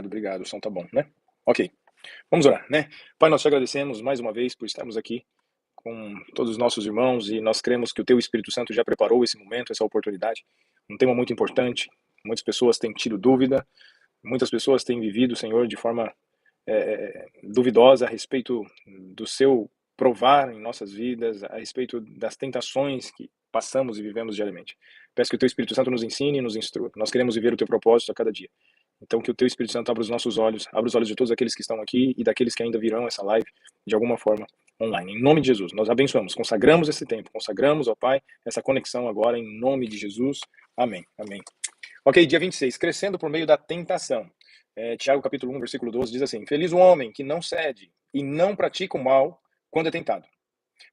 obrigado, o som tá bom, né? Ok, vamos orar, né? Pai, nós te agradecemos mais uma vez por estarmos aqui com todos os nossos irmãos e nós cremos que o teu Espírito Santo já preparou esse momento, essa oportunidade, um tema muito importante. Muitas pessoas têm tido dúvida, muitas pessoas têm vivido, Senhor, de forma duvidosa a respeito do seu provar em nossas vidas, a respeito das tentações que passamos e vivemos diariamente. Peço que o teu Espírito Santo nos ensine e nos instrua. Nós queremos viver o teu propósito a cada dia. Então, que o teu Espírito Santo abra os nossos olhos, abra os olhos de todos aqueles que estão aqui e daqueles que ainda virão essa live de alguma forma online. Em nome de Jesus, nós abençoamos, consagramos esse tempo, consagramos, ó Pai, essa conexão agora em nome de Jesus. Amém. Amém. Ok, dia 26, crescendo por meio da tentação. Tiago capítulo 1, versículo 12 diz assim: Feliz o homem que não cede e não pratica o mal quando é tentado,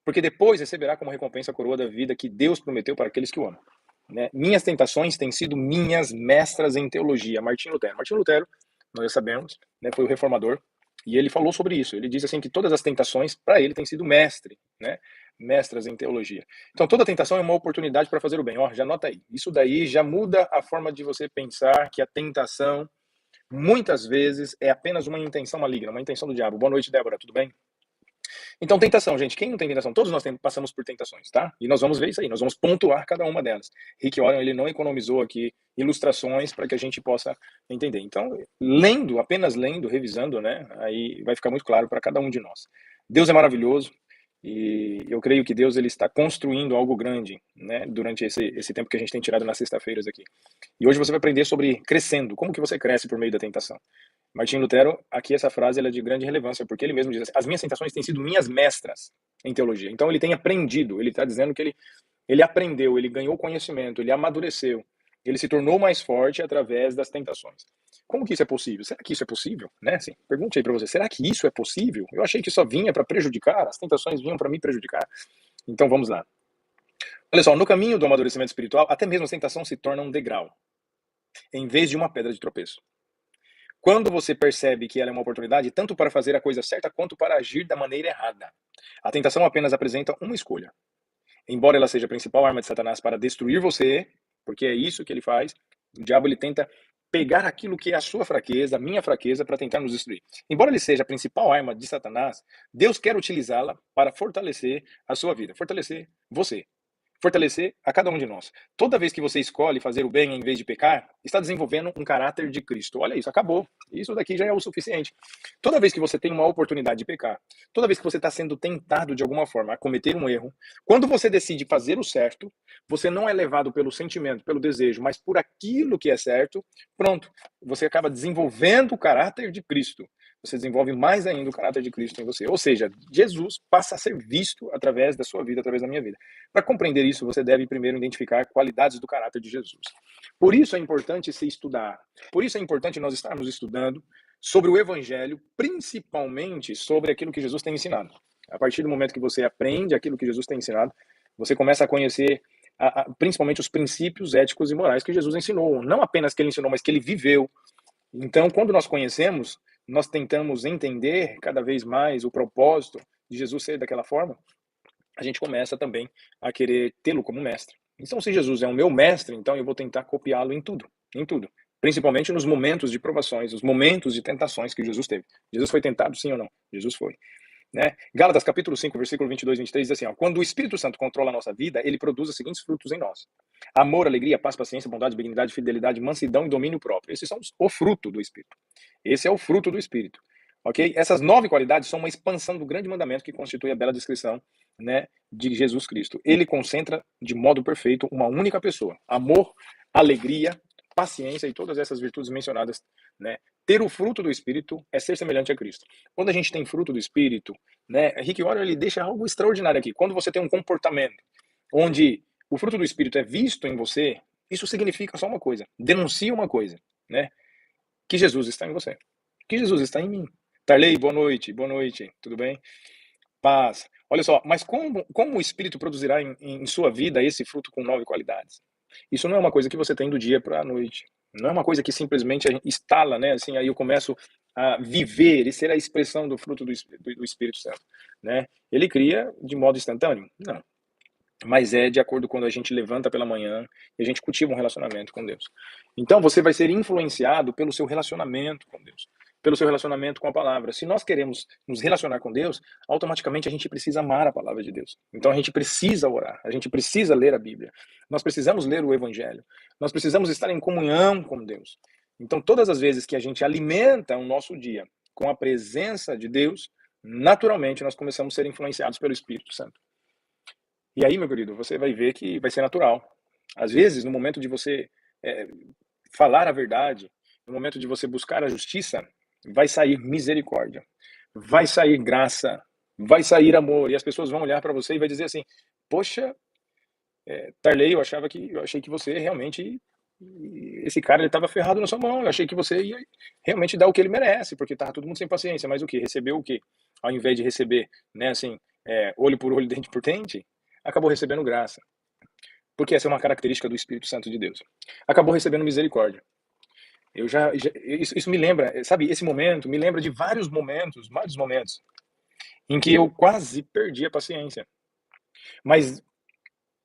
porque depois receberá como recompensa a coroa da vida que Deus prometeu para aqueles que o amam. Né? Minhas tentações têm sido minhas mestras em teologia. Martinho Lutero. Martinho Lutero, nós já sabemos, né, foi o reformador, e ele falou sobre isso. Ele diz assim que todas as tentações, para ele, têm sido mestre, né? Mestras em teologia. Então, toda tentação é uma oportunidade para fazer o bem. Ó, já anota aí. Isso daí já muda a forma de você pensar que a tentação, muitas vezes, é apenas uma intenção maligna, uma intenção do diabo. Boa noite, Débora, tudo bem? Então, tentação, gente. Quem não tem tentação? Todos nós passamos por tentações, tá? E nós vamos ver isso aí, nós vamos pontuar cada uma delas. Rick Warren, ele não economizou aqui ilustrações para que a gente possa entender. Então, lendo, apenas lendo, revisando, né? Aí vai ficar muito claro para cada um de nós. Deus é maravilhoso e eu creio que Deus ele está construindo algo grande, né? Durante esse tempo que a gente tem tirado nas sexta-feiras aqui. E hoje você vai aprender sobre crescendo, como que você cresce por meio da tentação. Martinho Lutero, aqui essa frase ela é de grande relevância, porque ele mesmo diz assim, as minhas tentações têm sido minhas mestras em teologia. Então ele tem aprendido, ele está dizendo que ele aprendeu, ele ganhou conhecimento, ele amadureceu, ele se tornou mais forte através das tentações. Como que isso é possível? Será que isso é possível? Né? Assim, pergunte aí para você, será que isso é possível? Eu achei que só vinha para prejudicar, as tentações vinham para me prejudicar. Então vamos lá. Olha só, no caminho do amadurecimento espiritual, até mesmo a tentação se torna um degrau, em vez de uma pedra de tropeço. Quando você percebe que ela é uma oportunidade, tanto para fazer a coisa certa quanto para agir da maneira errada. A tentação apenas apresenta uma escolha. Embora ela seja a principal arma de Satanás para destruir você, porque é isso que ele faz, o diabo ele tenta pegar aquilo que é a sua fraqueza, a minha fraqueza, para tentar nos destruir. Embora ele seja a principal arma de Satanás, Deus quer utilizá-la para fortalecer a sua vida, fortalecer você. Fortalecer a cada um de nós. Toda vez que você escolhe fazer o bem em vez de pecar, está desenvolvendo um caráter de Cristo. Olha isso, acabou. Isso daqui já é o suficiente. Toda vez que você tem uma oportunidade de pecar, toda vez que você está sendo tentado de alguma forma a cometer um erro, quando você decide fazer o certo, você não é levado pelo sentimento, pelo desejo, mas por aquilo que é certo, pronto. Você acaba desenvolvendo o caráter de Cristo. Você desenvolve mais ainda o caráter de Cristo em você. Ou seja, Jesus passa a ser visto através da sua vida, através da minha vida. Para compreender isso, você deve primeiro identificar qualidades do caráter de Jesus. Por isso é importante se estudar. Por isso é importante nós estarmos estudando sobre o Evangelho, principalmente sobre aquilo que Jesus tem ensinado. A partir do momento que você aprende aquilo que Jesus tem ensinado, você começa a conhecer principalmente os princípios éticos e morais que Jesus ensinou. Não apenas que ele ensinou, mas que ele viveu. Então, quando nós conhecemos, nós tentamos entender cada vez mais o propósito de Jesus ser daquela forma, a gente começa também a querer tê-lo como mestre. Então, se Jesus é o meu mestre, então eu vou tentar copiá-lo em tudo, principalmente nos momentos de provações, nos momentos de tentações que Jesus teve. Jesus foi tentado, sim ou não? Jesus foi. Né? Gálatas capítulo 5, versículo 22 e 23 diz assim, ó, quando o Espírito Santo controla a nossa vida, ele produz os seguintes frutos em nós: amor, alegria, paz, paciência, bondade, benignidade, fidelidade, mansidão e domínio próprio. Esses são o fruto do Espírito. Esse é o fruto do Espírito. Ok? Essas 9 qualidades são uma expansão do grande mandamento que constitui a bela descrição, né, de Jesus Cristo. Ele concentra de modo perfeito uma única pessoa: amor, alegria, paciência e todas essas virtudes mencionadas, né? Ter o fruto do Espírito é ser semelhante a Cristo. Quando a gente tem fruto do Espírito, né? Rick Warren ele deixa algo extraordinário aqui. Quando você tem um comportamento onde o fruto do Espírito é visto em você, isso significa só uma coisa, denuncia uma coisa, né? Que Jesus está em você, que Jesus está em mim. Tarley, boa noite, tudo bem? Paz. Olha só, mas como o Espírito produzirá em sua vida esse fruto com 9 qualidades? Isso não é uma coisa que você tem do dia para a noite. Não é uma coisa que simplesmente a gente instala, né? Assim, aí eu começo a viver e ser a expressão do fruto do Espírito Santo, né? Ele cria de modo instantâneo? Não. mas é de acordo com quando a gente levanta pela manhã e a gente cultiva um relacionamento com Deus. Então você vai ser influenciado pelo seu relacionamento com Deus, pelo seu relacionamento com a palavra. Se nós queremos nos relacionar com Deus, automaticamente a gente precisa amar a palavra de Deus. Então a gente precisa orar, a gente precisa ler a Bíblia, nós precisamos ler o Evangelho, nós precisamos estar em comunhão com Deus. Então todas as vezes que a gente alimenta o nosso dia com a presença de Deus, naturalmente nós começamos a ser influenciados pelo Espírito Santo. E aí, meu querido, você vai ver que vai ser natural. Às vezes, no momento de você eh, falar a verdade, no momento de você buscar a justiça, vai sair misericórdia, vai sair graça, vai sair amor, e as pessoas vão olhar para você e vai dizer assim: poxa, Tarley, eu achei que você realmente, esse cara ele estava ferrado na sua mão, eu achei que você ia realmente dar o que ele merece, porque tava todo mundo sem paciência, mas o que? Recebeu o quê? Ao invés de receber, né, assim, olho por olho, dente por dente, acabou recebendo graça. Porque essa é uma característica do Espírito Santo de Deus. Acabou recebendo misericórdia. Isso me lembra, sabe, esse momento me lembra de vários momentos em que eu quase perdi a paciência. Mas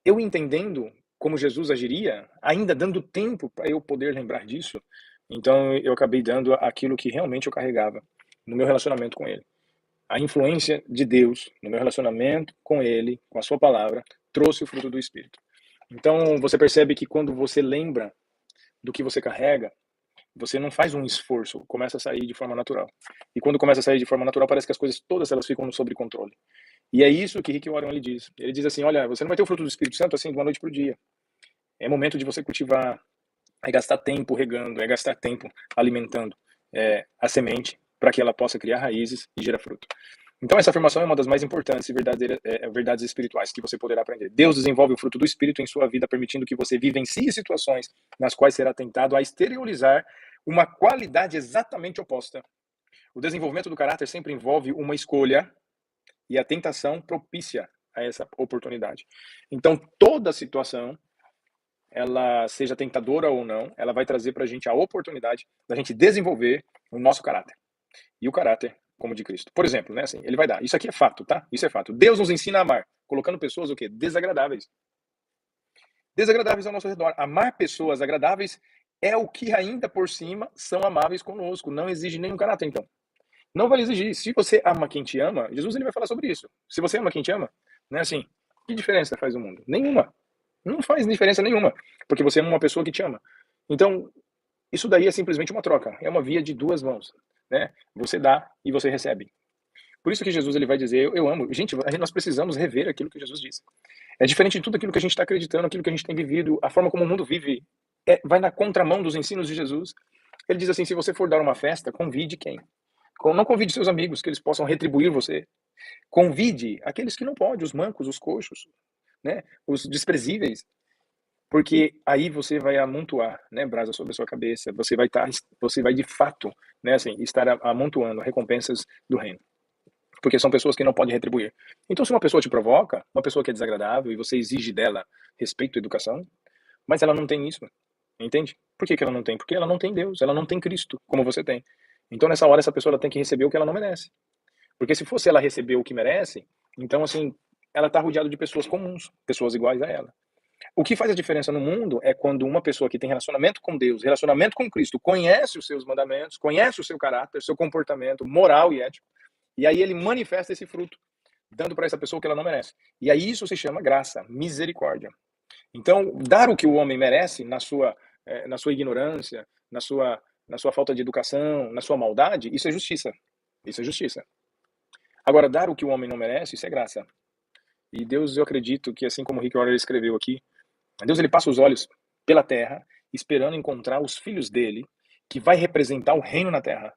eu entendendo como Jesus agiria, ainda dando tempo para eu poder lembrar disso, então eu acabei dando aquilo que realmente eu carregava no meu relacionamento com Ele. A influência de Deus no meu relacionamento com Ele, com a Sua palavra, trouxe o fruto do Espírito. Então você percebe que quando você lembra do que você carrega, você não faz um esforço, começa a sair de forma natural. E quando começa a sair de forma natural, parece que as coisas todas elas ficam sob controle. E é isso que Rick Warren ele diz. Ele diz assim: olha, você não vai ter o fruto do Espírito Santo assim de uma noite para o dia. É momento de você cultivar, é gastar tempo regando, é gastar tempo alimentando a semente para que ela possa criar raízes e gerar fruto. Então essa afirmação é uma das mais importantes e verdades espirituais que você poderá aprender. Deus desenvolve o fruto do Espírito em sua vida, permitindo que você vivencie situações nas quais será tentado a exteriorizar uma qualidade exatamente oposta. O desenvolvimento do caráter sempre envolve uma escolha e a tentação propicia a essa oportunidade. Então toda situação, ela seja tentadora ou não, ela vai trazer para a gente a oportunidade da gente desenvolver o nosso caráter. E o caráter como de Cristo. Por exemplo, né, assim, ele vai dar. Isso aqui é fato, tá? Isso é fato. Deus nos ensina a amar, colocando pessoas o quê? Desagradáveis. Desagradáveis ao nosso redor. Amar pessoas agradáveis é o que ainda por cima são amáveis conosco. Não exige nenhum caráter, então. Não vai exigir. Se você ama quem te ama, Jesus ele vai falar sobre isso. Se você ama quem te ama, né, assim, que diferença faz no mundo? Nenhuma. Não faz diferença nenhuma, porque você ama uma pessoa que te ama. Então, isso daí é simplesmente uma troca, é uma via de duas mãos, né? Você dá e você recebe. Por isso que Jesus ele vai dizer, eu amo. Gente, nós precisamos rever aquilo que Jesus disse. É diferente de tudo aquilo que a gente está acreditando, aquilo que a gente tem vivido, a forma como o mundo vive, vai na contramão dos ensinos de Jesus. Ele diz assim, se você for dar uma festa, convide quem? Não convide seus amigos, que eles possam retribuir você. Convide aqueles que não podem, os mancos, os coxos, né? Os desprezíveis. Porque aí você vai amontoar, né, brasa sobre a sua cabeça, você vai de fato, né, assim, estar amontoando recompensas do reino. Porque são pessoas que não podem retribuir. Então, se uma pessoa te provoca, uma pessoa que é desagradável, e você exige dela respeito e educação, mas ela não tem isso, entende? Por que que ela não tem? Porque ela não tem Deus, ela não tem Cristo, como você tem. Então, nessa hora, essa pessoa ela tem que receber o que ela não merece. Porque se fosse ela receber o que merece, então, assim, ela está rodeada de pessoas comuns, pessoas iguais a ela. O que faz a diferença no mundo é quando uma pessoa que tem relacionamento com Deus, relacionamento com Cristo, conhece os seus mandamentos, conhece o seu caráter, seu comportamento moral e ético, e aí ele manifesta esse fruto, dando para essa pessoa o que ela não merece. E aí isso se chama graça, misericórdia. Então, dar o que o homem merece na sua ignorância, na sua falta de educação, na sua maldade, isso é justiça. Isso é justiça. Agora, dar o que o homem não merece, isso é graça. E Deus, eu acredito que, assim como o Rick Warren escreveu aqui, Deus ele passa os olhos pela terra, esperando encontrar os filhos dele, que vai representar o reino na terra,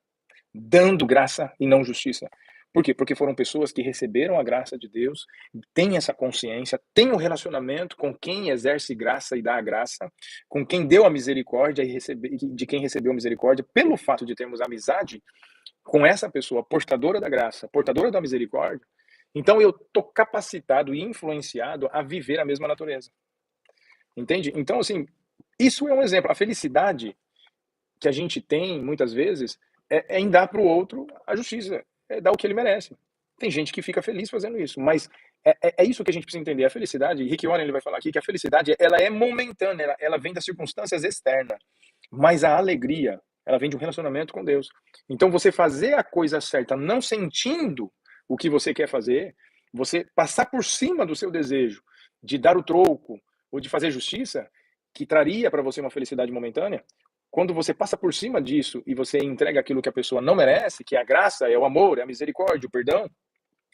dando graça e não justiça. Por quê? Porque foram pessoas que receberam a graça de Deus, têm essa consciência, têm um relacionamento com quem exerce graça e dá a graça, com quem deu a misericórdia e de quem recebeu a misericórdia, pelo fato de termos amizade com essa pessoa portadora da graça, portadora da misericórdia, então eu estou capacitado e influenciado a viver a mesma natureza. Entende? Então, assim, isso é um exemplo. A felicidade que a gente tem, muitas vezes, é em dar para o outro a justiça, é dar o que ele merece. Tem gente que fica feliz fazendo isso, mas É isso que a gente precisa entender. A felicidade, Rick Warren ele vai falar aqui que a felicidade ela é momentânea, ela vem das circunstâncias externas, mas a alegria, ela vem de um relacionamento com Deus. Então você fazer a coisa certa não sentindo o que você quer fazer, você passar por cima do seu desejo de dar o troco ou de fazer justiça, que traria para você uma felicidade momentânea, quando você passa por cima disso e você entrega aquilo que a pessoa não merece, que é a graça, é o amor, é a misericórdia, o perdão,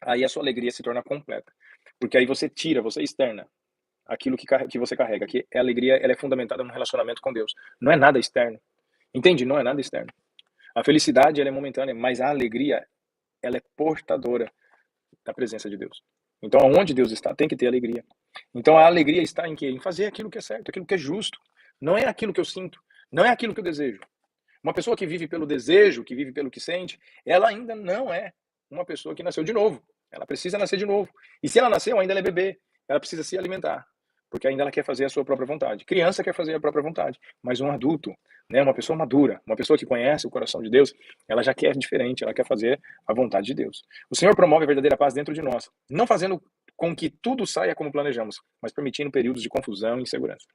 aí a sua alegria se torna completa. Porque aí você tira, você externa aquilo que você carrega, que a alegria ela é fundamentada no relacionamento com Deus. Não é nada externo. Entende? Não é nada externo. A felicidade ela é momentânea, mas a alegria ela é portadora da presença de Deus. Então, aonde Deus está, tem que ter alegria. Então, a alegria está em quê? Em fazer aquilo que é certo, aquilo que é justo. Não é aquilo que eu sinto, não é aquilo que eu desejo. Uma pessoa que vive pelo desejo, que vive pelo que sente, ela ainda não é uma pessoa que nasceu de novo. Ela precisa nascer de novo. E se ela nasceu, ainda ela é bebê. Ela precisa se alimentar, porque ainda ela quer fazer a sua própria vontade. Criança quer fazer a própria vontade, mas um adulto, né, uma pessoa madura, uma pessoa que conhece o coração de Deus, ela já quer diferente, ela quer fazer a vontade de Deus. O Senhor promove a verdadeira paz dentro de nós, não fazendo com que tudo saia como planejamos, mas permitindo períodos de confusão e insegurança.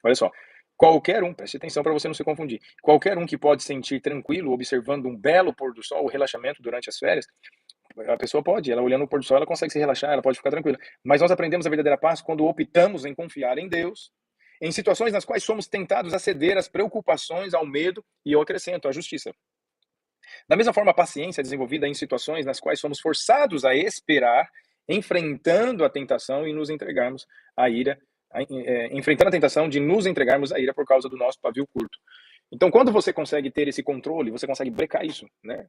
Olha só, qualquer um, preste atenção para você não se confundir, qualquer um que pode sentir tranquilo observando um belo pôr do sol, o relaxamento durante as férias, a pessoa pode, ela olhando o pôr do sol, ela consegue se relaxar, ela pode ficar tranquila. Mas nós aprendemos a verdadeira paz quando optamos em confiar em Deus, em situações nas quais somos tentados a ceder às preocupações, ao medo e ao acrescento, à justiça. Da mesma forma, a paciência é desenvolvida em situações nas quais somos forçados a esperar, enfrentando a tentação e nos entregarmos à ira, enfrentando a tentação de nos entregarmos à ira por causa do nosso pavio curto. Então, quando você consegue ter esse controle, você consegue brecar isso, né?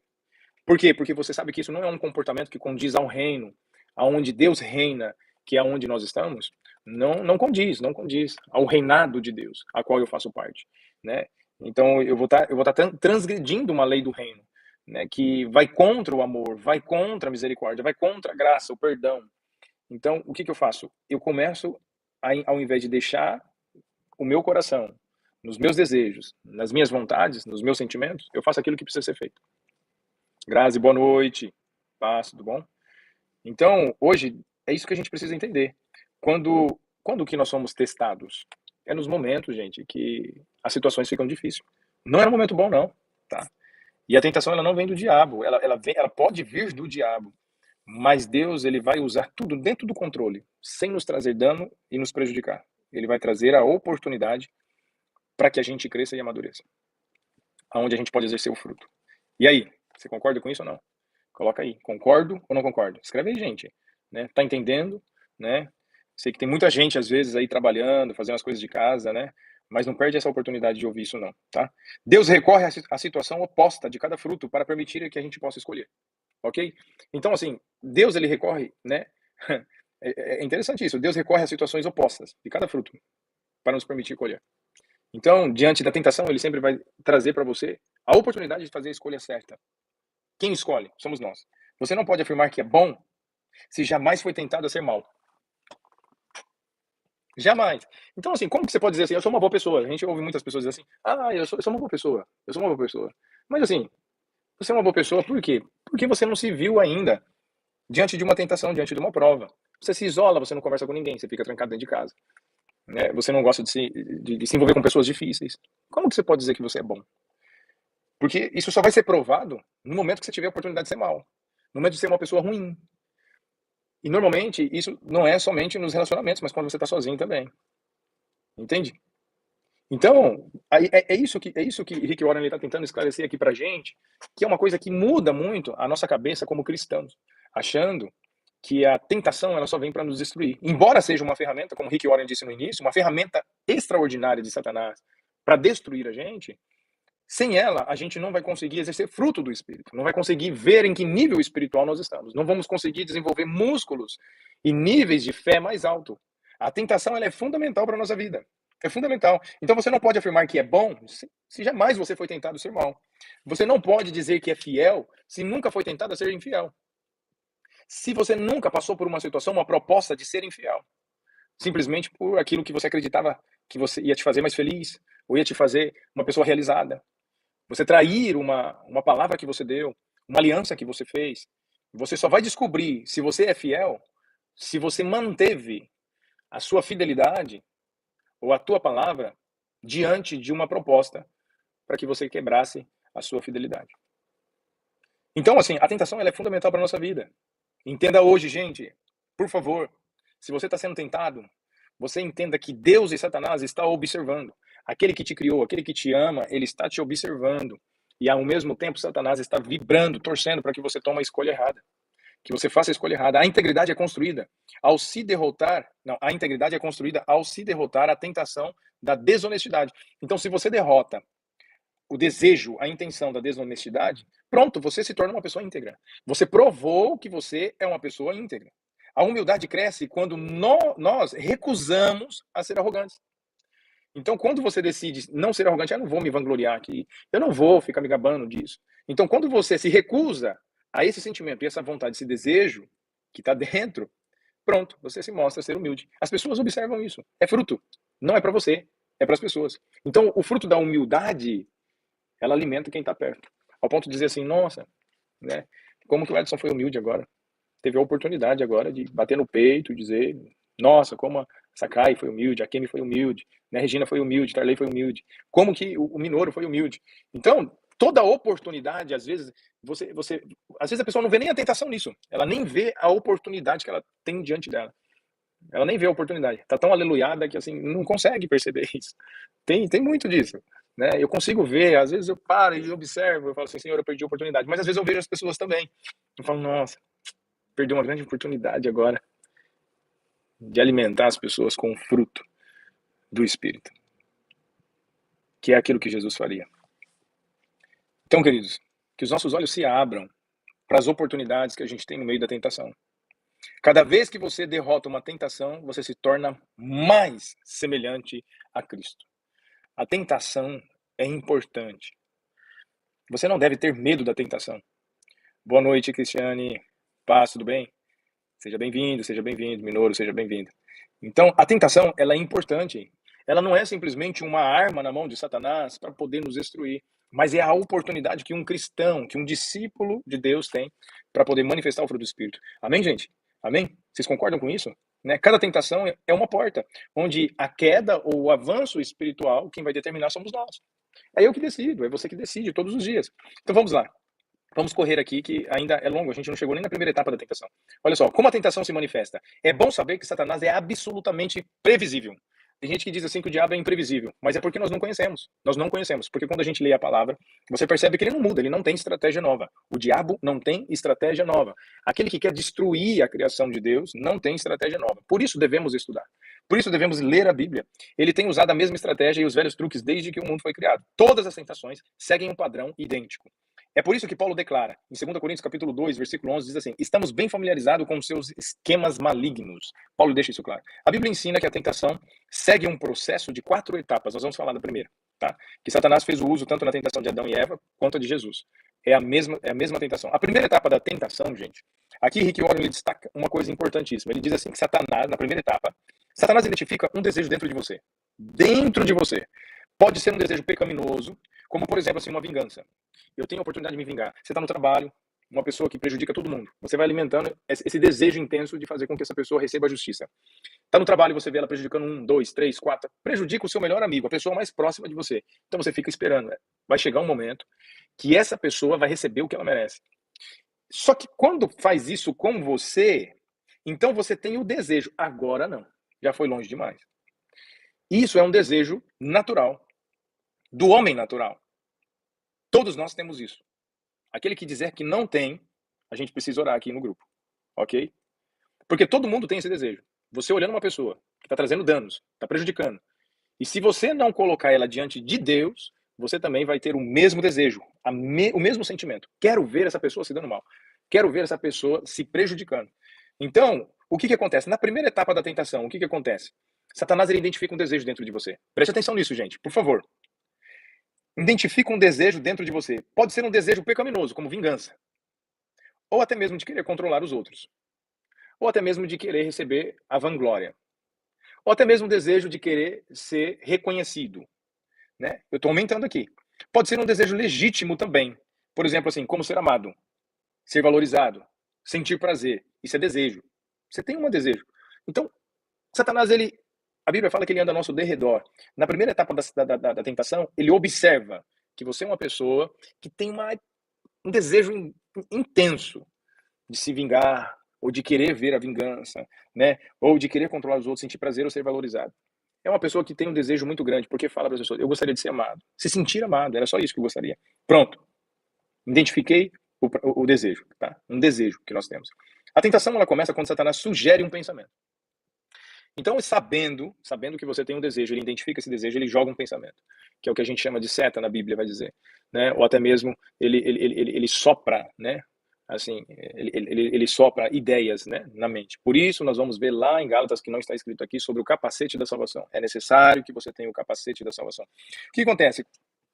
Por quê? Porque você sabe que isso não é um comportamento que condiz ao reino, aonde Deus reina, que é onde nós estamos. Não condiz ao reinado de Deus, a qual eu faço parte, né? Então eu vou estar transgredindo uma lei do reino, né? Que vai contra o amor, vai contra a misericórdia, vai contra a graça, o perdão. Então o que que eu faço? Eu começo ao invés de deixar o meu coração nos meus desejos, nas minhas vontades, nos meus sentimentos, eu faço aquilo que precisa ser feito. Grazi, boa noite. Paz, tudo bom? Então, hoje, é isso que a gente precisa entender. Quando que nós somos testados? É nos momentos, gente, que as situações ficam difíceis. Não é um momento bom, não, tá? E a tentação, ela não vem do diabo. Ela pode vir do diabo. Mas Deus, ele vai usar tudo dentro do controle, sem nos trazer dano e nos prejudicar. Ele vai trazer a oportunidade para que a gente cresça e amadureça. Aonde a gente pode exercer o fruto. E aí, você concorda com isso ou não? Coloca aí, concordo ou não concordo? Escreve aí, gente, né? Tá entendendo, né? Sei que tem muita gente às vezes aí trabalhando, fazendo as coisas de casa, né? Mas não perde essa oportunidade de ouvir isso não, tá? Deus recorre à situação oposta de cada fruto para permitir que a gente possa escolher, ok? Então assim, Deus ele recorre, né? É interessante isso. Deus recorre às situações opostas de cada fruto para nos permitir colher. Então, diante da tentação, ele sempre vai trazer para você a oportunidade de fazer a escolha certa. Quem escolhe? Somos nós. Você não pode afirmar que é bom se jamais foi tentado a ser mal. Jamais. Então, assim, como que você pode dizer assim, eu sou uma boa pessoa? A gente ouve muitas pessoas dizer assim, eu sou uma boa pessoa, eu sou uma boa pessoa. Mas assim, você é uma boa pessoa por quê? Porque você não se viu ainda diante de uma tentação, diante de uma prova. Você se isola, você não conversa com ninguém, você fica trancado dentro de casa. Né? Você não gosta de se envolver com pessoas difíceis. Como que você pode dizer que você é bom? Porque isso só vai ser provado no momento que você tiver a oportunidade de ser mal. No momento de ser uma pessoa ruim. E normalmente isso não é somente nos relacionamentos, mas quando você está sozinho também. Entende? Então, é isso que Rick Warren está tentando esclarecer aqui pra gente, que é uma coisa que muda muito a nossa cabeça como cristãos, achando que a tentação ela só vem para nos destruir. Embora seja uma ferramenta, como Rick Warren disse no início, uma ferramenta extraordinária de Satanás para destruir a gente, sem ela, a gente não vai conseguir exercer fruto do Espírito, não vai conseguir ver em que nível espiritual nós estamos, não vamos conseguir desenvolver músculos e níveis de fé mais alto. A tentação ela é fundamental para a nossa vida, é fundamental. Então você não pode afirmar que é bom se jamais você foi tentado a ser mal. Você não pode dizer que é fiel se nunca foi tentado a ser infiel. Se você nunca passou por uma situação, uma proposta de ser infiel, simplesmente por aquilo que você acreditava que você ia te fazer mais feliz, ou ia te fazer uma pessoa realizada. Você trair uma palavra que você deu, uma aliança que você fez, você só vai descobrir se você é fiel se você manteve a sua fidelidade ou a tua palavra diante de uma proposta para que você quebrasse a sua fidelidade. Então, assim, a tentação ela é fundamental para a nossa vida. Entenda hoje, gente, por favor, se você está sendo tentado, você entenda que Deus e Satanás estão observando. Aquele que te criou, aquele que te ama, ele está te observando. E ao mesmo tempo, Satanás está vibrando, torcendo para que você tome a escolha errada. Que você faça a escolha errada. A integridade é construída ao se derrotar. Não, a integridade é construída ao se derrotar a tentação da desonestidade. Então, se você derrota o desejo, a intenção da desonestidade, pronto, você se torna uma pessoa íntegra. Você provou que você é uma pessoa íntegra. A humildade cresce quando nós recusamos a ser arrogantes. Então, quando você decide não ser arrogante, eu não vou me vangloriar aqui, eu não vou ficar me gabando disso. Então, quando você se recusa a esse sentimento e essa vontade, esse desejo que está dentro, pronto, você se mostra ser humilde. As pessoas observam isso. É fruto. Não é para você, é para as pessoas. Então, o fruto da humildade, ela alimenta quem está perto. Ao ponto de dizer assim, nossa, né? Como que o Edson foi humilde agora? Teve a oportunidade agora de bater no peito, dizer, nossa, como a Sakai foi humilde, a Kemi foi humilde, né? A Regina foi humilde, Tarley foi humilde. Como que o Minoro foi humilde? Então, toda oportunidade, às vezes, às vezes a pessoa não vê nem a tentação nisso. Ela nem vê a oportunidade que ela tem diante dela. Ela nem vê a oportunidade. Tá tão aleluiada que assim não consegue perceber isso. Tem muito disso, né? Eu consigo ver, às vezes eu paro e observo, eu falo assim, Senhor, eu perdi a oportunidade. Mas às vezes eu vejo as pessoas também. Eu falo, nossa, perdi uma grande oportunidade agora de alimentar as pessoas com o fruto do Espírito, que é aquilo que Jesus faria. Então, queridos, que os nossos olhos se abram para as oportunidades que a gente tem no meio da tentação. Cada vez que você derrota uma tentação, você se torna mais semelhante a Cristo. A tentação é importante. Você não deve ter medo da tentação. Boa noite, Cristiane. Paz, tudo bem? Seja bem-vindo, Minoro, seja bem-vindo. Então, a tentação, ela é importante. Ela não é simplesmente uma arma na mão de Satanás para poder nos destruir, mas é a oportunidade que um cristão, que um discípulo de Deus tem para poder manifestar o fruto do Espírito. Amém, gente? Amém? Vocês concordam com isso? Né? Cada tentação é uma porta, onde a queda ou o avanço espiritual, quem vai determinar somos nós. É eu que decido, é você que decide todos os dias. Então vamos lá. Vamos correr aqui, que ainda é longo, a gente não chegou nem na primeira etapa da tentação. Olha só, como a tentação se manifesta? É bom saber que Satanás é absolutamente previsível. Tem gente que diz assim que o diabo é imprevisível, mas é porque nós não conhecemos. Nós não conhecemos, porque quando a gente lê a palavra, você percebe que ele não muda, ele não tem estratégia nova. O diabo não tem estratégia nova. Aquele que quer destruir a criação de Deus não tem estratégia nova. Por isso devemos estudar. Por isso devemos ler a Bíblia. Ele tem usado a mesma estratégia e os velhos truques desde que o mundo foi criado. Todas as tentações seguem um padrão idêntico. É por isso que Paulo declara, em 2 Coríntios capítulo 2, versículo 11, diz assim, estamos bem familiarizados com os seus esquemas malignos. Paulo deixa isso claro. A Bíblia ensina que a tentação segue um processo de 4 etapas. Nós vamos falar da primeira, tá? Que Satanás fez o uso tanto na tentação de Adão e Eva, quanto a de Jesus. É a mesma tentação. A primeira etapa da tentação, gente, aqui Rick Warren ele destaca uma coisa importantíssima. Ele diz assim, que Satanás, na primeira etapa, Satanás identifica um desejo dentro de você. Dentro de você. Pode ser um desejo pecaminoso, como, por exemplo, assim, uma vingança. Eu tenho a oportunidade de me vingar. Você está no trabalho, uma pessoa que prejudica todo mundo. Você vai alimentando esse desejo intenso de fazer com que essa pessoa receba a justiça. Está no trabalho, você vê ela prejudicando 1, 2, 3, 4. Prejudica o seu melhor amigo, a pessoa mais próxima de você. Então você fica esperando. Vai chegar um momento que essa pessoa vai receber o que ela merece. Só que quando faz isso com você, então você tem o desejo. Agora não. Já foi longe demais. Isso é um desejo natural. Do homem natural. Todos nós temos isso. Aquele que dizer que não tem, a gente precisa orar aqui no grupo, ok? Porque todo mundo tem esse desejo. Você olhando uma pessoa que está trazendo danos, está prejudicando, e se você não colocar ela diante de Deus, você também vai ter o mesmo desejo, o mesmo sentimento. Quero ver essa pessoa se dando mal. Quero ver essa pessoa se prejudicando. Então, o que acontece? Na primeira etapa da tentação, o que acontece? Satanás ele identifica um desejo dentro de você. Preste atenção nisso, gente, por favor. Identifica um desejo dentro de você. Pode ser um desejo pecaminoso, como vingança. Ou até mesmo de querer controlar os outros. Ou até mesmo de querer receber a vanglória. Ou até mesmo o desejo de querer ser reconhecido. Né? Eu estou aumentando aqui. Pode ser um desejo legítimo também. Por exemplo, assim, como ser amado, ser valorizado, sentir prazer. Isso é desejo. Você tem um desejo. Então, Satanás, a Bíblia fala que ele anda ao nosso derredor. Na primeira etapa da tentação, ele observa que você é uma pessoa que tem um desejo intenso de se vingar, ou de querer ver a vingança, né? Ou de querer controlar os outros, sentir prazer ou ser valorizado. É uma pessoa que tem um desejo muito grande, porque fala para as pessoas, eu gostaria de ser amado. Se sentir amado, era só isso que eu gostaria. Pronto. Identifiquei o desejo, tá? Um desejo que nós temos. A tentação, ela começa quando Satanás sugere um pensamento. Então, sabendo que você tem um desejo, ele identifica esse desejo, ele joga um pensamento, que é o que a gente chama de seta na Bíblia, vai dizer, né? Ou até mesmo ele sopra, né? Assim, ele sopra ideias, né, na mente. Por isso, nós vamos ver lá em Gálatas, que não está escrito aqui, sobre o capacete da salvação. É necessário que você tenha o capacete da salvação. O que acontece?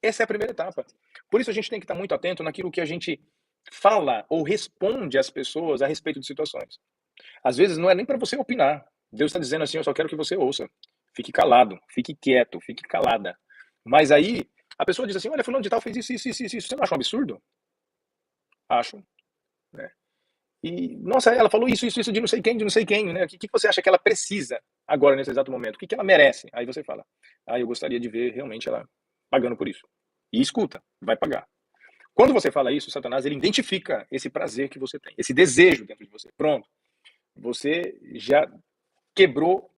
Essa é a primeira etapa. Por isso, a gente tem que estar muito atento naquilo que a gente fala ou responde às pessoas a respeito de situações. Às vezes, não é nem para você opinar. Deus está dizendo assim, eu só quero que você ouça. Fique calado, fique quieto, fique calada. Mas aí, a pessoa diz assim, olha, fulano de tal fez isso, isso, isso, isso. Você não acha um absurdo? Acho. Né? E, nossa, ela falou isso, isso, isso de não sei quem, né? O que você acha que ela precisa agora, nesse exato momento? O que ela merece? Aí você fala, eu gostaria de ver realmente ela pagando por isso. E escuta, vai pagar. Quando você fala isso, Satanás, ele identifica esse prazer que você tem, esse desejo dentro de você. Pronto. Você já quebrou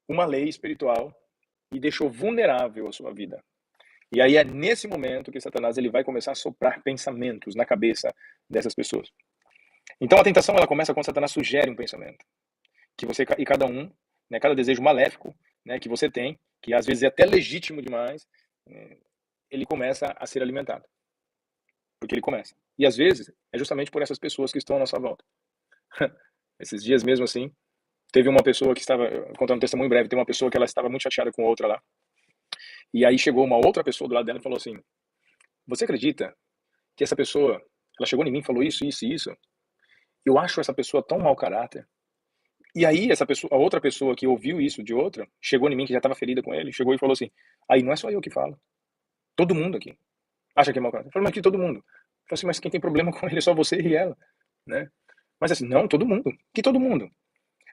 uma lei espiritual e deixou vulnerável a sua vida. E aí é nesse momento que Satanás ele vai começar a soprar pensamentos na cabeça dessas pessoas. Então a tentação ela começa quando Satanás sugere um pensamento que você e cada um, né, cada desejo maléfico, né, que você tem, que às vezes é até legítimo demais, ele começa a ser alimentado. Porque ele começa. E às vezes é justamente por essas pessoas que estão à nossa volta. Esses dias mesmo assim, teve uma pessoa que estava, contando um testemunho breve, tem uma pessoa que ela estava muito chateada com outra lá. E aí chegou uma outra pessoa do lado dela e falou assim, você acredita que essa pessoa, ela chegou em mim e falou isso, isso e isso? Eu acho essa pessoa tão mau caráter. E aí essa pessoa, a outra pessoa que ouviu isso de outra, chegou em mim que já estava ferida com ele, chegou e falou assim, aí não é só eu que falo, todo mundo aqui acha que é mau caráter. Eu falei, mas que todo mundo? Eu falei assim, mas quem tem problema com ele é só você e ela, né? Mas assim, não, todo mundo. Que todo mundo?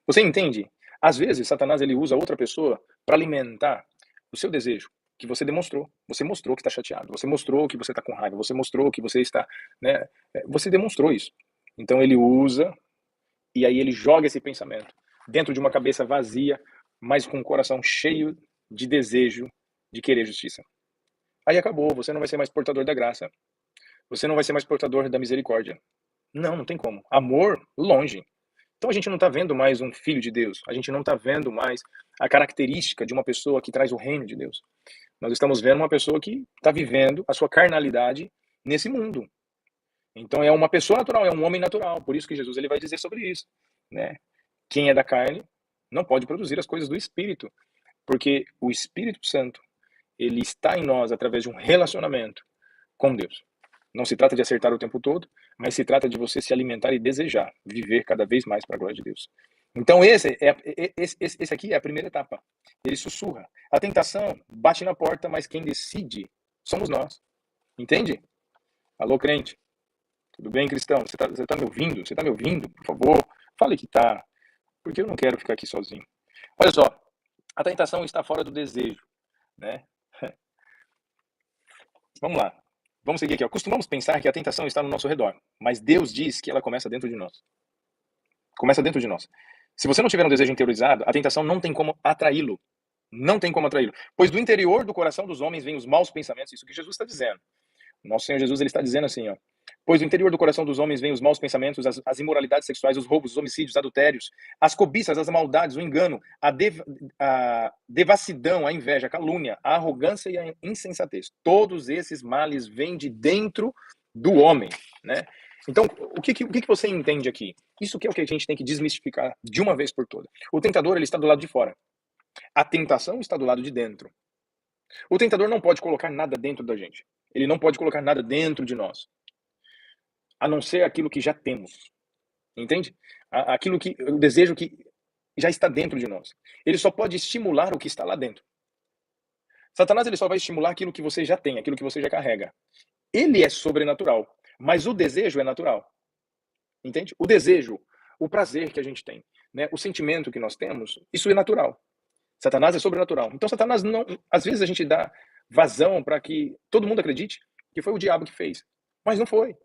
Você entende? Às vezes, Satanás ele usa outra pessoa para alimentar o seu desejo, que você demonstrou. Você mostrou que está chateado, você mostrou que você está com raiva, você mostrou que você está, né? Você demonstrou isso. Então ele usa e aí ele joga esse pensamento dentro de uma cabeça vazia, mas com um coração cheio de desejo de querer justiça. Aí acabou, você não vai ser mais portador da graça. Você não vai ser mais portador da misericórdia. Não, não tem como. Amor, longe. Então a gente não está vendo mais um filho de Deus. A gente não está vendo mais a característica de uma pessoa que traz o reino de Deus. Nós estamos vendo uma pessoa que está vivendo a sua carnalidade nesse mundo. Então é uma pessoa natural, é um homem natural. Por isso que Jesus ele vai dizer sobre isso, né? Quem é da carne não pode produzir as coisas do Espírito, porque o Espírito Santo ele está em nós através de um relacionamento com Deus. Não se trata de acertar o tempo todo, mas se trata de você se alimentar e desejar viver cada vez mais para a glória de Deus. Então esse aqui é a primeira etapa. Ele sussurra. A tentação bate na porta, mas quem decide somos nós. Entende? Alô, crente. Tudo bem, cristão? Você tá me ouvindo? Você tá me ouvindo? Por favor, fale que tá. Porque eu não quero ficar aqui sozinho. Olha só, a tentação está fora do desejo, né? Vamos lá. Vamos seguir aqui. Ó. Costumamos pensar que a tentação está no nosso redor, mas Deus diz que ela começa dentro de nós. Começa dentro de nós. Se você não tiver um desejo interiorizado, a tentação não tem como atraí-lo. Não tem como atraí-lo. Pois do interior do coração dos homens vêm os maus pensamentos. Isso que Jesus está dizendo. Nosso Senhor Jesus ele está dizendo assim, ó. Pois do interior do coração dos homens vêm os maus pensamentos, as imoralidades sexuais, os roubos, os homicídios, adultérios, as cobiças, as maldades, o engano, a devassidão, a inveja, a calúnia, a arrogância e a insensatez. Todos esses males vêm de dentro do homem, né? Então, o que você entende aqui? Isso que é o que a gente tem que desmistificar de uma vez por todas. O tentador ele está do lado de fora. A tentação está do lado de dentro. O tentador não pode colocar nada dentro da gente. Ele não pode colocar nada dentro de nós, a não ser aquilo que já temos. Entende? Aquilo que o desejo que já está dentro de nós. Ele só pode estimular o que está lá dentro. Satanás ele só vai estimular aquilo que você já tem, aquilo que você já carrega. Ele é sobrenatural, mas o desejo é natural. Entende? O desejo, o prazer que a gente tem, né? O sentimento que nós temos, isso é natural. Satanás é sobrenatural. Então Satanás não, às vezes a gente dá vazão para que todo mundo acredite que foi o diabo que fez, mas não foi.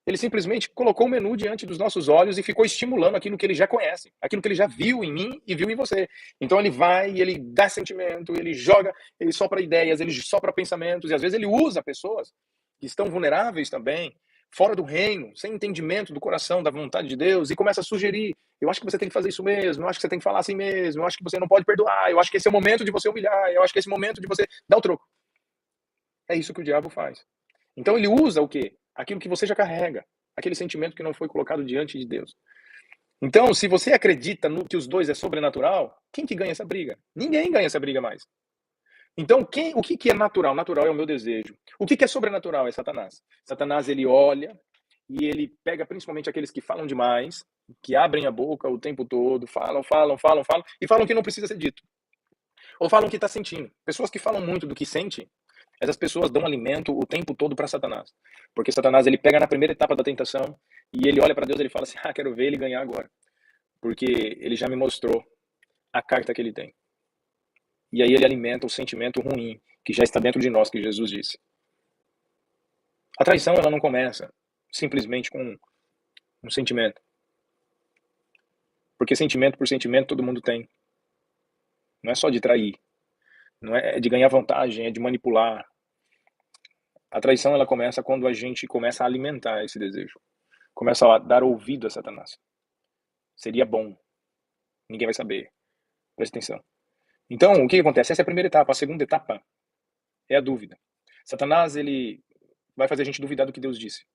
Ele simplesmente colocou o menu diante dos nossos olhos e ficou estimulando aquilo que ele já conhece, aquilo que ele já viu em mim e viu em você. Então ele vai, ele dá sentimento, ele joga, ele sopra ideias, ele sopra pensamentos, e às vezes ele usa pessoas que estão vulneráveis também, fora do reino, sem entendimento do coração, da vontade de Deus, e começa a sugerir: eu acho que você tem que fazer isso mesmo, eu acho que você tem que falar assim mesmo, eu acho que você não pode perdoar, eu acho que esse é o momento de você humilhar, eu acho que esse é o momento de você dar o troco. É isso que o diabo faz. Então ele usa o quê? Aquilo que você já carrega, aquele sentimento que não foi colocado diante de Deus. Então, se você acredita no que os dois é sobrenatural, quem que ganha essa briga? Ninguém ganha essa briga mais. Então, o que é natural? Natural é o meu desejo. O que é sobrenatural? É Satanás. Satanás, ele olha e ele pega principalmente aqueles que falam demais, que abrem a boca o tempo todo, falam, e falam que não precisa ser dito. Ou falam que está sentindo. Pessoas que falam muito do que sente, essas pessoas dão alimento o tempo todo para Satanás. Porque Satanás, ele pega na primeira etapa da tentação e ele olha para Deus e ele fala assim: quero ver ele ganhar agora. Porque ele já me mostrou a carta que ele tem. E aí ele alimenta o sentimento ruim que já está dentro de nós, que Jesus disse. A traição, ela não começa simplesmente com um sentimento. Porque sentimento por sentimento todo mundo tem. Não é só de trair. Não é de ganhar vantagem, é de manipular. A traição, ela começa quando a gente começa a alimentar esse desejo. Começa a dar ouvido a Satanás. Seria bom. Ninguém vai saber. Presta atenção. Então, o que acontece? Essa é a primeira etapa. A segunda etapa é a dúvida. Satanás, ele vai fazer a gente duvidar do que Deus disse.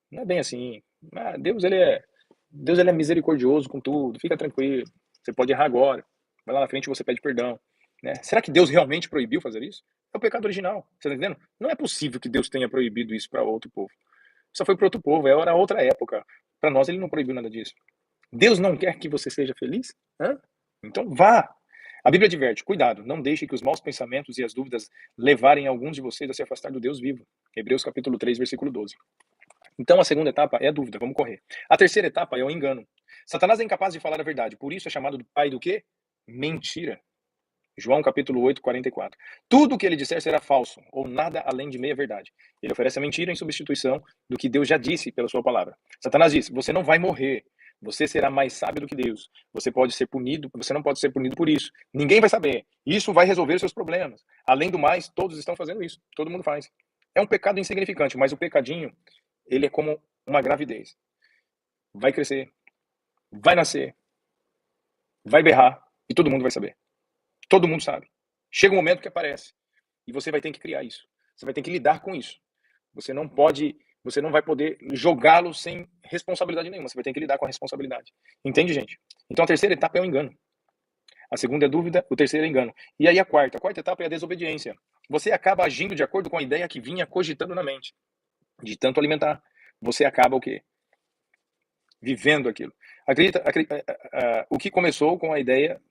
Não é bem assim. Deus ele é misericordioso com tudo. Fica tranquilo. Você pode errar agora. Vai lá na frente e você pede perdão. Né? Será que Deus realmente proibiu fazer isso? É o pecado original. Você está entendendo? Não é possível que Deus tenha proibido isso para outro povo. Só foi para outro povo. Era outra época. Para nós, ele não proibiu nada disso. Deus não quer que você seja feliz? Hã? Então vá. A Bíblia adverte: cuidado, não deixe que os maus pensamentos e as dúvidas levarem alguns de vocês a se afastar do Deus vivo. Hebreus capítulo 3, versículo 12. Então a segunda etapa é a dúvida, vamos correr. A terceira etapa é o engano. Satanás é incapaz de falar a verdade, por isso é chamado do pai do quê? Mentira. João capítulo 8, 44. Tudo o que ele disser será falso, ou nada além de meia verdade. Ele oferece a mentira em substituição do que Deus já disse pela sua palavra. Satanás diz: você não vai morrer. Você será mais sábio do que Deus. Você pode ser punido, você não pode ser punido por isso. Ninguém vai saber. Isso vai resolver os seus problemas. Além do mais, todos estão fazendo isso. Todo mundo faz. É um pecado insignificante, mas o pecadinho, ele é como uma gravidez. Vai crescer, vai nascer, vai berrar e todo mundo vai saber. Todo mundo sabe. Chega um momento que aparece e você vai ter que criar isso. Você vai ter que lidar com isso. Você não vai poder jogá-lo sem responsabilidade nenhuma. Você vai ter que lidar com a responsabilidade. Entende, gente? Então a terceira etapa é o engano. A segunda é a dúvida, o terceiro é o engano. E aí a quarta etapa é a desobediência. Você acaba agindo de acordo com a ideia que vinha cogitando na mente. De tanto alimentar, você acaba o quê? Vivendo aquilo. O que começou com a ideia,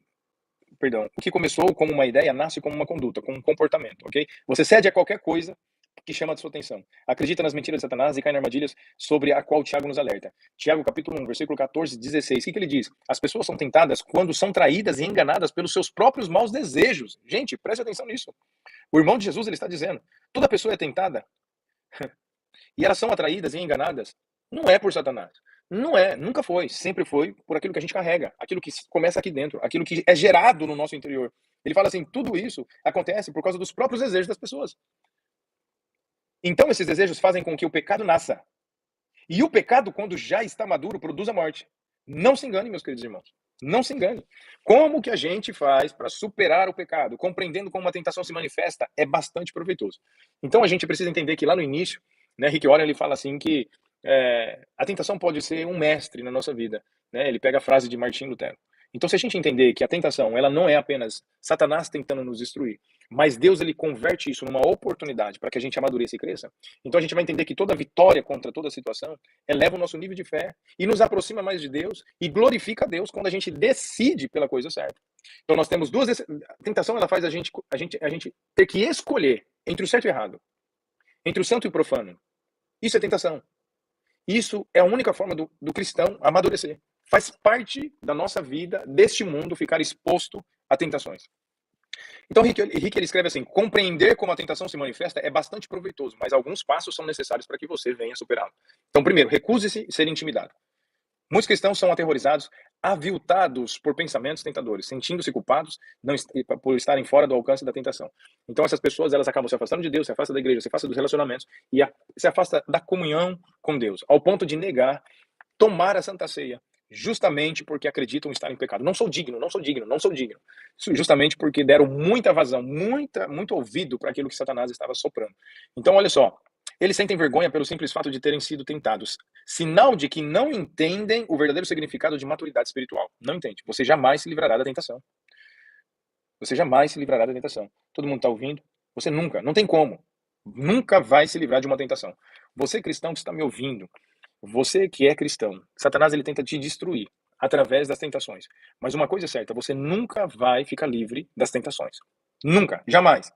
o que começou como uma ideia nasce como uma conduta, como um comportamento, ok? Você cede a qualquer coisa que chama a sua atenção. Acredita nas mentiras de Satanás e cai em armadilhas sobre a qual Tiago nos alerta. Tiago capítulo 1, versículo 14, 16. O que ele diz? As pessoas são tentadas quando são traídas e enganadas pelos seus próprios maus desejos. Gente, preste atenção nisso. O irmão de Jesus, ele está dizendo: toda pessoa é tentada e elas são atraídas e enganadas. Não é por Satanás. Não é, nunca foi. Sempre foi por aquilo que a gente carrega, aquilo que começa aqui dentro, aquilo que é gerado no nosso interior. Ele fala assim: tudo isso acontece por causa dos próprios desejos das pessoas. Então esses desejos fazem com que o pecado nasça. E o pecado, quando já está maduro, produz a morte. Não se engane, meus queridos irmãos. Não se engane. Como que a gente faz para superar o pecado? Compreendendo como uma tentação se manifesta é bastante proveitoso. Então a gente precisa entender que lá no início, né, Rick Warren, ele fala assim que a tentação pode ser um mestre na nossa vida. Né? Ele pega a frase de Martim Lutero. Então, se a gente entender que a tentação, ela não é apenas Satanás tentando nos destruir, mas Deus, ele converte isso numa oportunidade para que a gente amadureça e cresça, então a gente vai entender que toda vitória contra toda situação eleva o nosso nível de fé e nos aproxima mais de Deus e glorifica a Deus quando a gente decide pela coisa certa. Então nós temos duas... A tentação, ela faz a gente ter que escolher entre o certo e o errado, entre o santo e o profano. Isso é tentação. Isso é a única forma do cristão amadurecer. Faz parte da nossa vida, deste mundo, ficar exposto a tentações. Então, Rick ele escreve assim: compreender como a tentação se manifesta é bastante proveitoso, mas alguns passos são necessários para que você venha superá-la. Então, primeiro, recuse-se ser intimidado. Muitos cristãos são aterrorizados, aviltados por pensamentos tentadores, sentindo-se culpados por estarem fora do alcance da tentação. Então, essas pessoas elas acabam se afastando de Deus, se afastam da igreja, se afastam dos relacionamentos e se afastam da comunhão com Deus, ao ponto de negar tomar a Santa Ceia, justamente porque acreditam estar em pecado. Não sou digno, não sou digno, não sou digno. Isso justamente porque deram muita vazão, muito ouvido para aquilo que Satanás estava soprando. Então, olha só, eles sentem vergonha pelo simples fato de terem sido tentados. Sinal de que não entendem o verdadeiro significado de maturidade espiritual. Não entende. Você jamais se livrará da tentação. Você jamais se livrará da tentação. Todo mundo está ouvindo? Você nunca, não tem como. Nunca vai se livrar de uma tentação. Você cristão que está me ouvindo, você que é cristão, Satanás ele tenta te destruir através das tentações. Mas uma coisa é certa, você nunca vai ficar livre das tentações. Nunca, jamais.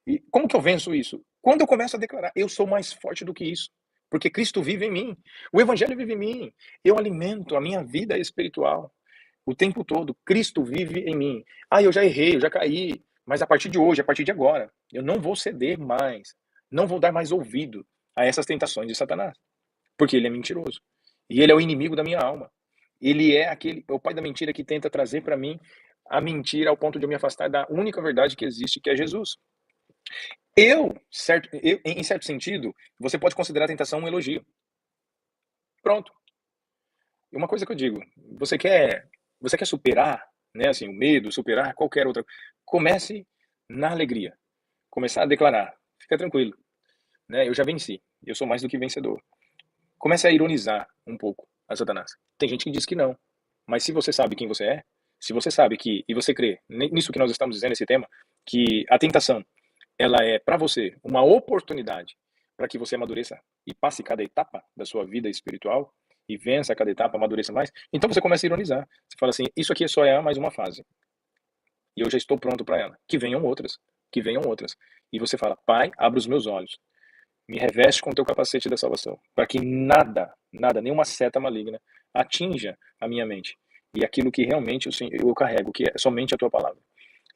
E como que eu venço isso? Quando eu começo a declarar, eu sou mais forte do que isso. Porque Cristo vive em mim. O Evangelho vive em mim. Eu alimento a minha vida espiritual o tempo todo. Cristo vive em mim. Ah, eu já errei, eu já caí. Mas a partir de hoje, a partir de agora, eu não vou ceder mais. Não vou dar mais ouvido a essas tentações de Satanás. Porque ele é mentiroso. E ele é o inimigo da minha alma. Ele é o pai da mentira que tenta trazer para mim a mentira ao ponto de eu me afastar da única verdade que existe, que é Jesus. Em certo sentido, você pode considerar a tentação um elogio. Pronto. E uma coisa que eu digo, você quer superar, né, assim, o medo, superar qualquer outra, comece na alegria. Começar a declarar, fica tranquilo, né? Eu já venci, eu sou mais do que vencedor. Comece a ironizar um pouco a Satanás. Tem gente que diz que não, mas se você sabe quem você é, se você sabe que e você crê nisso que nós estamos dizendo nesse tema, que a tentação ela é para você uma oportunidade para que você amadureça e passe cada etapa da sua vida espiritual e vença cada etapa, amadureça mais. Então você começa a ironizar. Você fala assim: isso aqui só é mais uma fase. E eu já estou pronto para ela. Que venham outras. Que venham outras. E você fala: Pai, abre os meus olhos. Me reveste com o teu capacete da salvação. Para que nada, nenhuma seta maligna atinja a minha mente. E aquilo que realmente eu carrego, que é somente a tua palavra.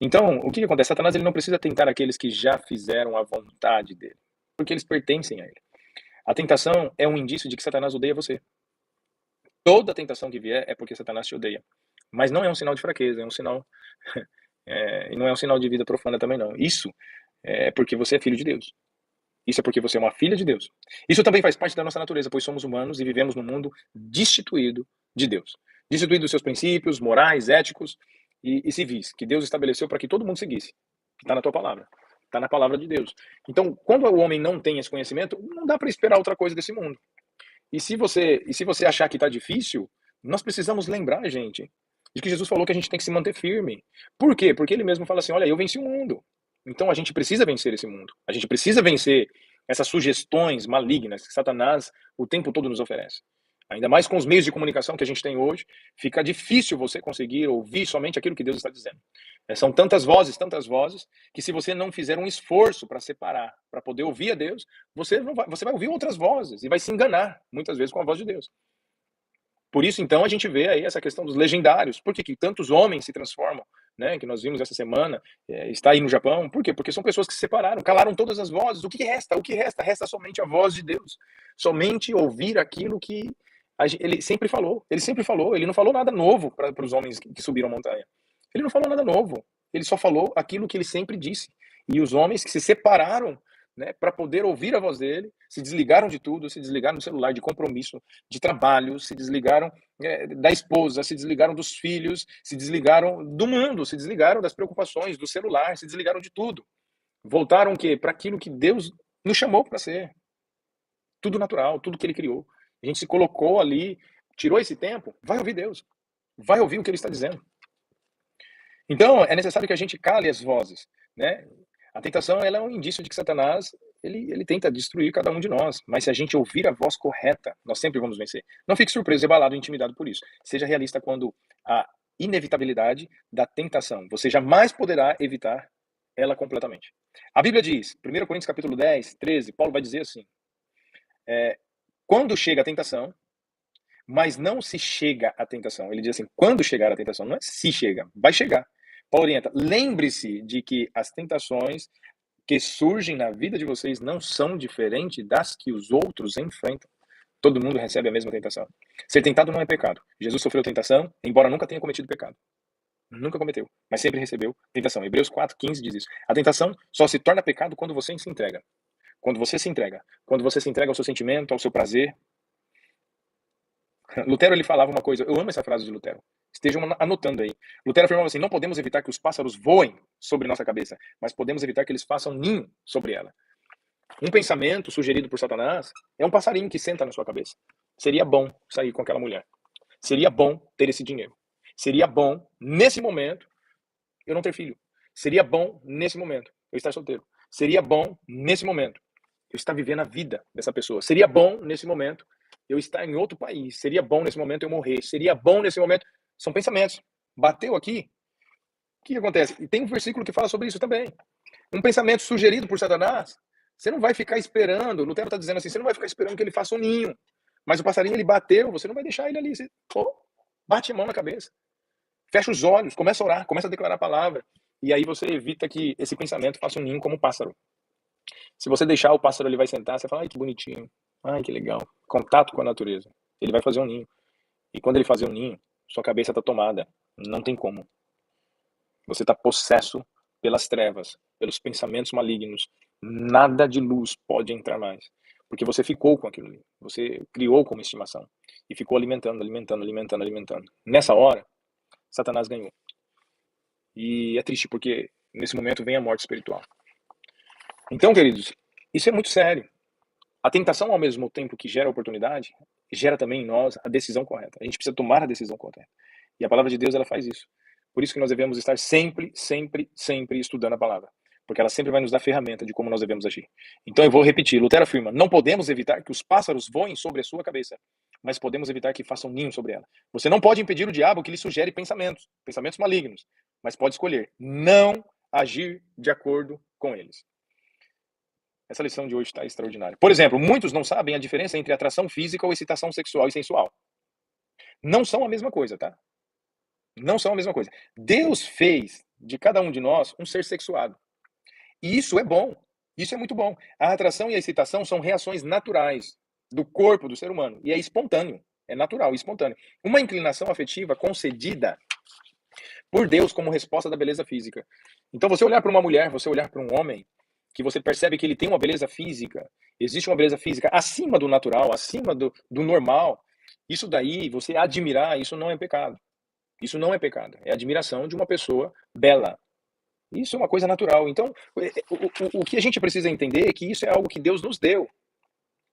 Então, o que acontece? Satanás ele não precisa tentar aqueles que já fizeram a vontade dele, porque eles pertencem a ele. A tentação é um indício de que Satanás odeia você. Toda tentação que vier é porque Satanás te odeia. Mas não é um sinal de fraqueza, é um sinal e não é um sinal de vida profana também não. Isso é porque você é filho de Deus. Isso é porque você é uma filha de Deus. Isso também faz parte da nossa natureza, pois somos humanos e vivemos num mundo destituído de Deus. Destituído dos seus princípios morais, éticos e civis, que Deus estabeleceu para que todo mundo seguisse. Que está na tua palavra. Está na palavra de Deus. Então, quando o homem não tem esse conhecimento, não dá para esperar outra coisa desse mundo. E se você achar que está difícil, nós precisamos lembrar, gente, de que Jesus falou que a gente tem que se manter firme. Por quê? Porque ele mesmo fala assim: olha, eu venci o mundo. Então a gente precisa vencer esse mundo. A gente precisa vencer essas sugestões malignas que Satanás o tempo todo nos oferece. Ainda mais com os meios de comunicação que a gente tem hoje, fica difícil você conseguir ouvir somente aquilo que Deus está dizendo. São tantas vozes, que se você não fizer um esforço para separar, para poder ouvir a Deus, você vai ouvir outras vozes e vai se enganar, muitas vezes, com a voz de Deus. Por isso, então, a gente vê aí essa questão dos legendários. Por que tantos homens se transformam, né? Que nós vimos essa semana, está aí no Japão. Por quê? Porque são pessoas que se separaram, calaram todas as vozes. O que resta? O que resta? Resta somente a voz de Deus. Somente ouvir aquilo que ele sempre falou. Ele sempre falou. Ele não falou nada novo para os homens que subiram a montanha. Ele não falou nada novo. Ele só falou aquilo que ele sempre disse. E os homens que se separaram, né, para poder ouvir a voz dele, se desligaram de tudo, se desligaram do celular, de compromisso, de trabalho, se desligaram da esposa, se desligaram dos filhos, se desligaram do mundo, se desligaram das preocupações, do celular, se desligaram de tudo. Voltaram o quê? Para aquilo que Deus nos chamou para ser. Tudo natural, tudo que ele criou. A gente se colocou ali, tirou esse tempo, vai ouvir Deus. Vai ouvir o que ele está dizendo. Então, é necessário que a gente cale as vozes, né? A tentação ela é um indício de que Satanás ele tenta destruir cada um de nós, mas se a gente ouvir a voz correta, nós sempre vamos vencer. Não fique surpreso, abalado, intimidado por isso. Seja realista quando a inevitabilidade da tentação. Você jamais poderá evitar ela completamente. A Bíblia diz, 1 Coríntios capítulo 10, 13, Paulo vai dizer assim, quando chega a tentação, mas não se chega à tentação. Ele diz assim, quando chegar a tentação, não é se chega, vai chegar. Paulo orienta, lembre-se de que as tentações que surgem na vida de vocês não são diferentes das que os outros enfrentam. Todo mundo recebe a mesma tentação. Ser tentado não é pecado. Jesus sofreu tentação, embora nunca tenha cometido pecado. Nunca cometeu, mas sempre recebeu tentação. Hebreus 4:15 diz isso. A tentação só se torna pecado quando você se entrega. Quando você se entrega. Quando você se entrega ao seu sentimento, ao seu prazer. Lutero, ele falava uma coisa, eu amo essa frase de Lutero. Estejam anotando aí. Lutero afirmava assim, não podemos evitar que os pássaros voem sobre nossa cabeça, mas podemos evitar que eles façam ninho sobre ela. Um pensamento sugerido por Satanás é um passarinho que senta na sua cabeça. Seria bom sair com aquela mulher. Seria bom ter esse dinheiro. Seria bom, nesse momento, eu não ter filho. Seria bom, nesse momento, eu estar solteiro. Seria bom, nesse momento, eu estar vivendo a vida dessa pessoa. Seria bom, nesse momento, eu estar em outro país. Seria bom, nesse momento, eu morrer. Seria bom, nesse momento... São pensamentos. Bateu aqui, o que acontece? E tem um versículo que fala sobre isso também. Um pensamento sugerido por Satanás, você não vai ficar esperando, Lutero está dizendo assim, você não vai ficar esperando que ele faça um ninho. Mas o passarinho, ele bateu, você não vai deixar ele ali. Você, bate a mão na cabeça. Fecha os olhos, começa a orar, começa a declarar a palavra. E aí você evita que esse pensamento faça um ninho como um pássaro. Se você deixar o pássaro, ele vai sentar, você fala, ai, que bonitinho. Ai, que legal. Contato com a natureza. Ele vai fazer um ninho. E quando ele fazer um ninho, sua cabeça está tomada. Não tem como. Você está possesso pelas trevas, pelos pensamentos malignos. Nada de luz pode entrar mais. Porque você ficou com aquilo ali. Você criou como estimação. E ficou alimentando, alimentando, alimentando, alimentando. Nessa hora, Satanás ganhou. E é triste, porque nesse momento vem a morte espiritual. Então, queridos, isso é muito sério. A tentação, ao mesmo tempo que gera oportunidade, gera também em nós a decisão correta. A gente precisa tomar a decisão correta. E a palavra de Deus, ela faz isso. Por isso que nós devemos estar sempre, sempre, sempre estudando a palavra. Porque ela sempre vai nos dar ferramenta de como nós devemos agir. Então eu vou repetir. Lutero afirma, não podemos evitar que os pássaros voem sobre a sua cabeça, mas podemos evitar que façam ninho sobre ela. Você não pode impedir o diabo que lhe sugere pensamentos malignos, mas pode escolher não agir de acordo com eles. Essa lição de hoje está extraordinária. Por exemplo, muitos não sabem a diferença entre atração física ou excitação sexual e sensual. Não são a mesma coisa, tá? Não são a mesma coisa. Deus fez de cada um de nós um ser sexuado. E isso é bom. Isso é muito bom. A atração e a excitação são reações naturais do corpo do ser humano. E é espontâneo. É natural, espontâneo. Uma inclinação afetiva concedida por Deus como resposta da beleza física. Então, você olhar para uma mulher, você olhar para um homem, que você percebe que ele tem uma beleza física, existe uma beleza física acima do natural, acima do normal, isso daí, você admirar, isso não é pecado. Isso não é pecado. É admiração de uma pessoa bela. Isso é uma coisa natural. Então, o que a gente precisa entender é que isso é algo que Deus nos deu.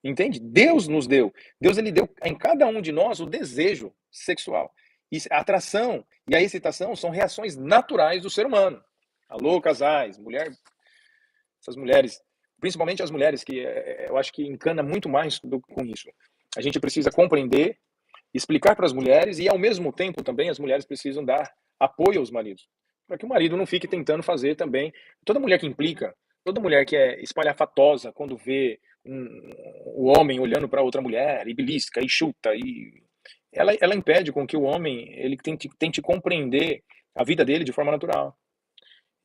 Entende? Deus nos deu. Deus, ele deu em cada um de nós o desejo sexual. E a atração e a excitação são reações naturais do ser humano. Alô, casais, essas mulheres, principalmente as mulheres, que eu acho que encana muito mais com isso. A gente precisa compreender, explicar para as mulheres e, ao mesmo tempo, também as mulheres precisam dar apoio aos maridos. Para que o marido não fique tentando fazer também. Toda mulher que implica, toda mulher que é espalhafatosa quando vê o homem olhando para outra mulher e belisca e chuta, e ela impede com que o homem ele tente compreender a vida dele de forma natural.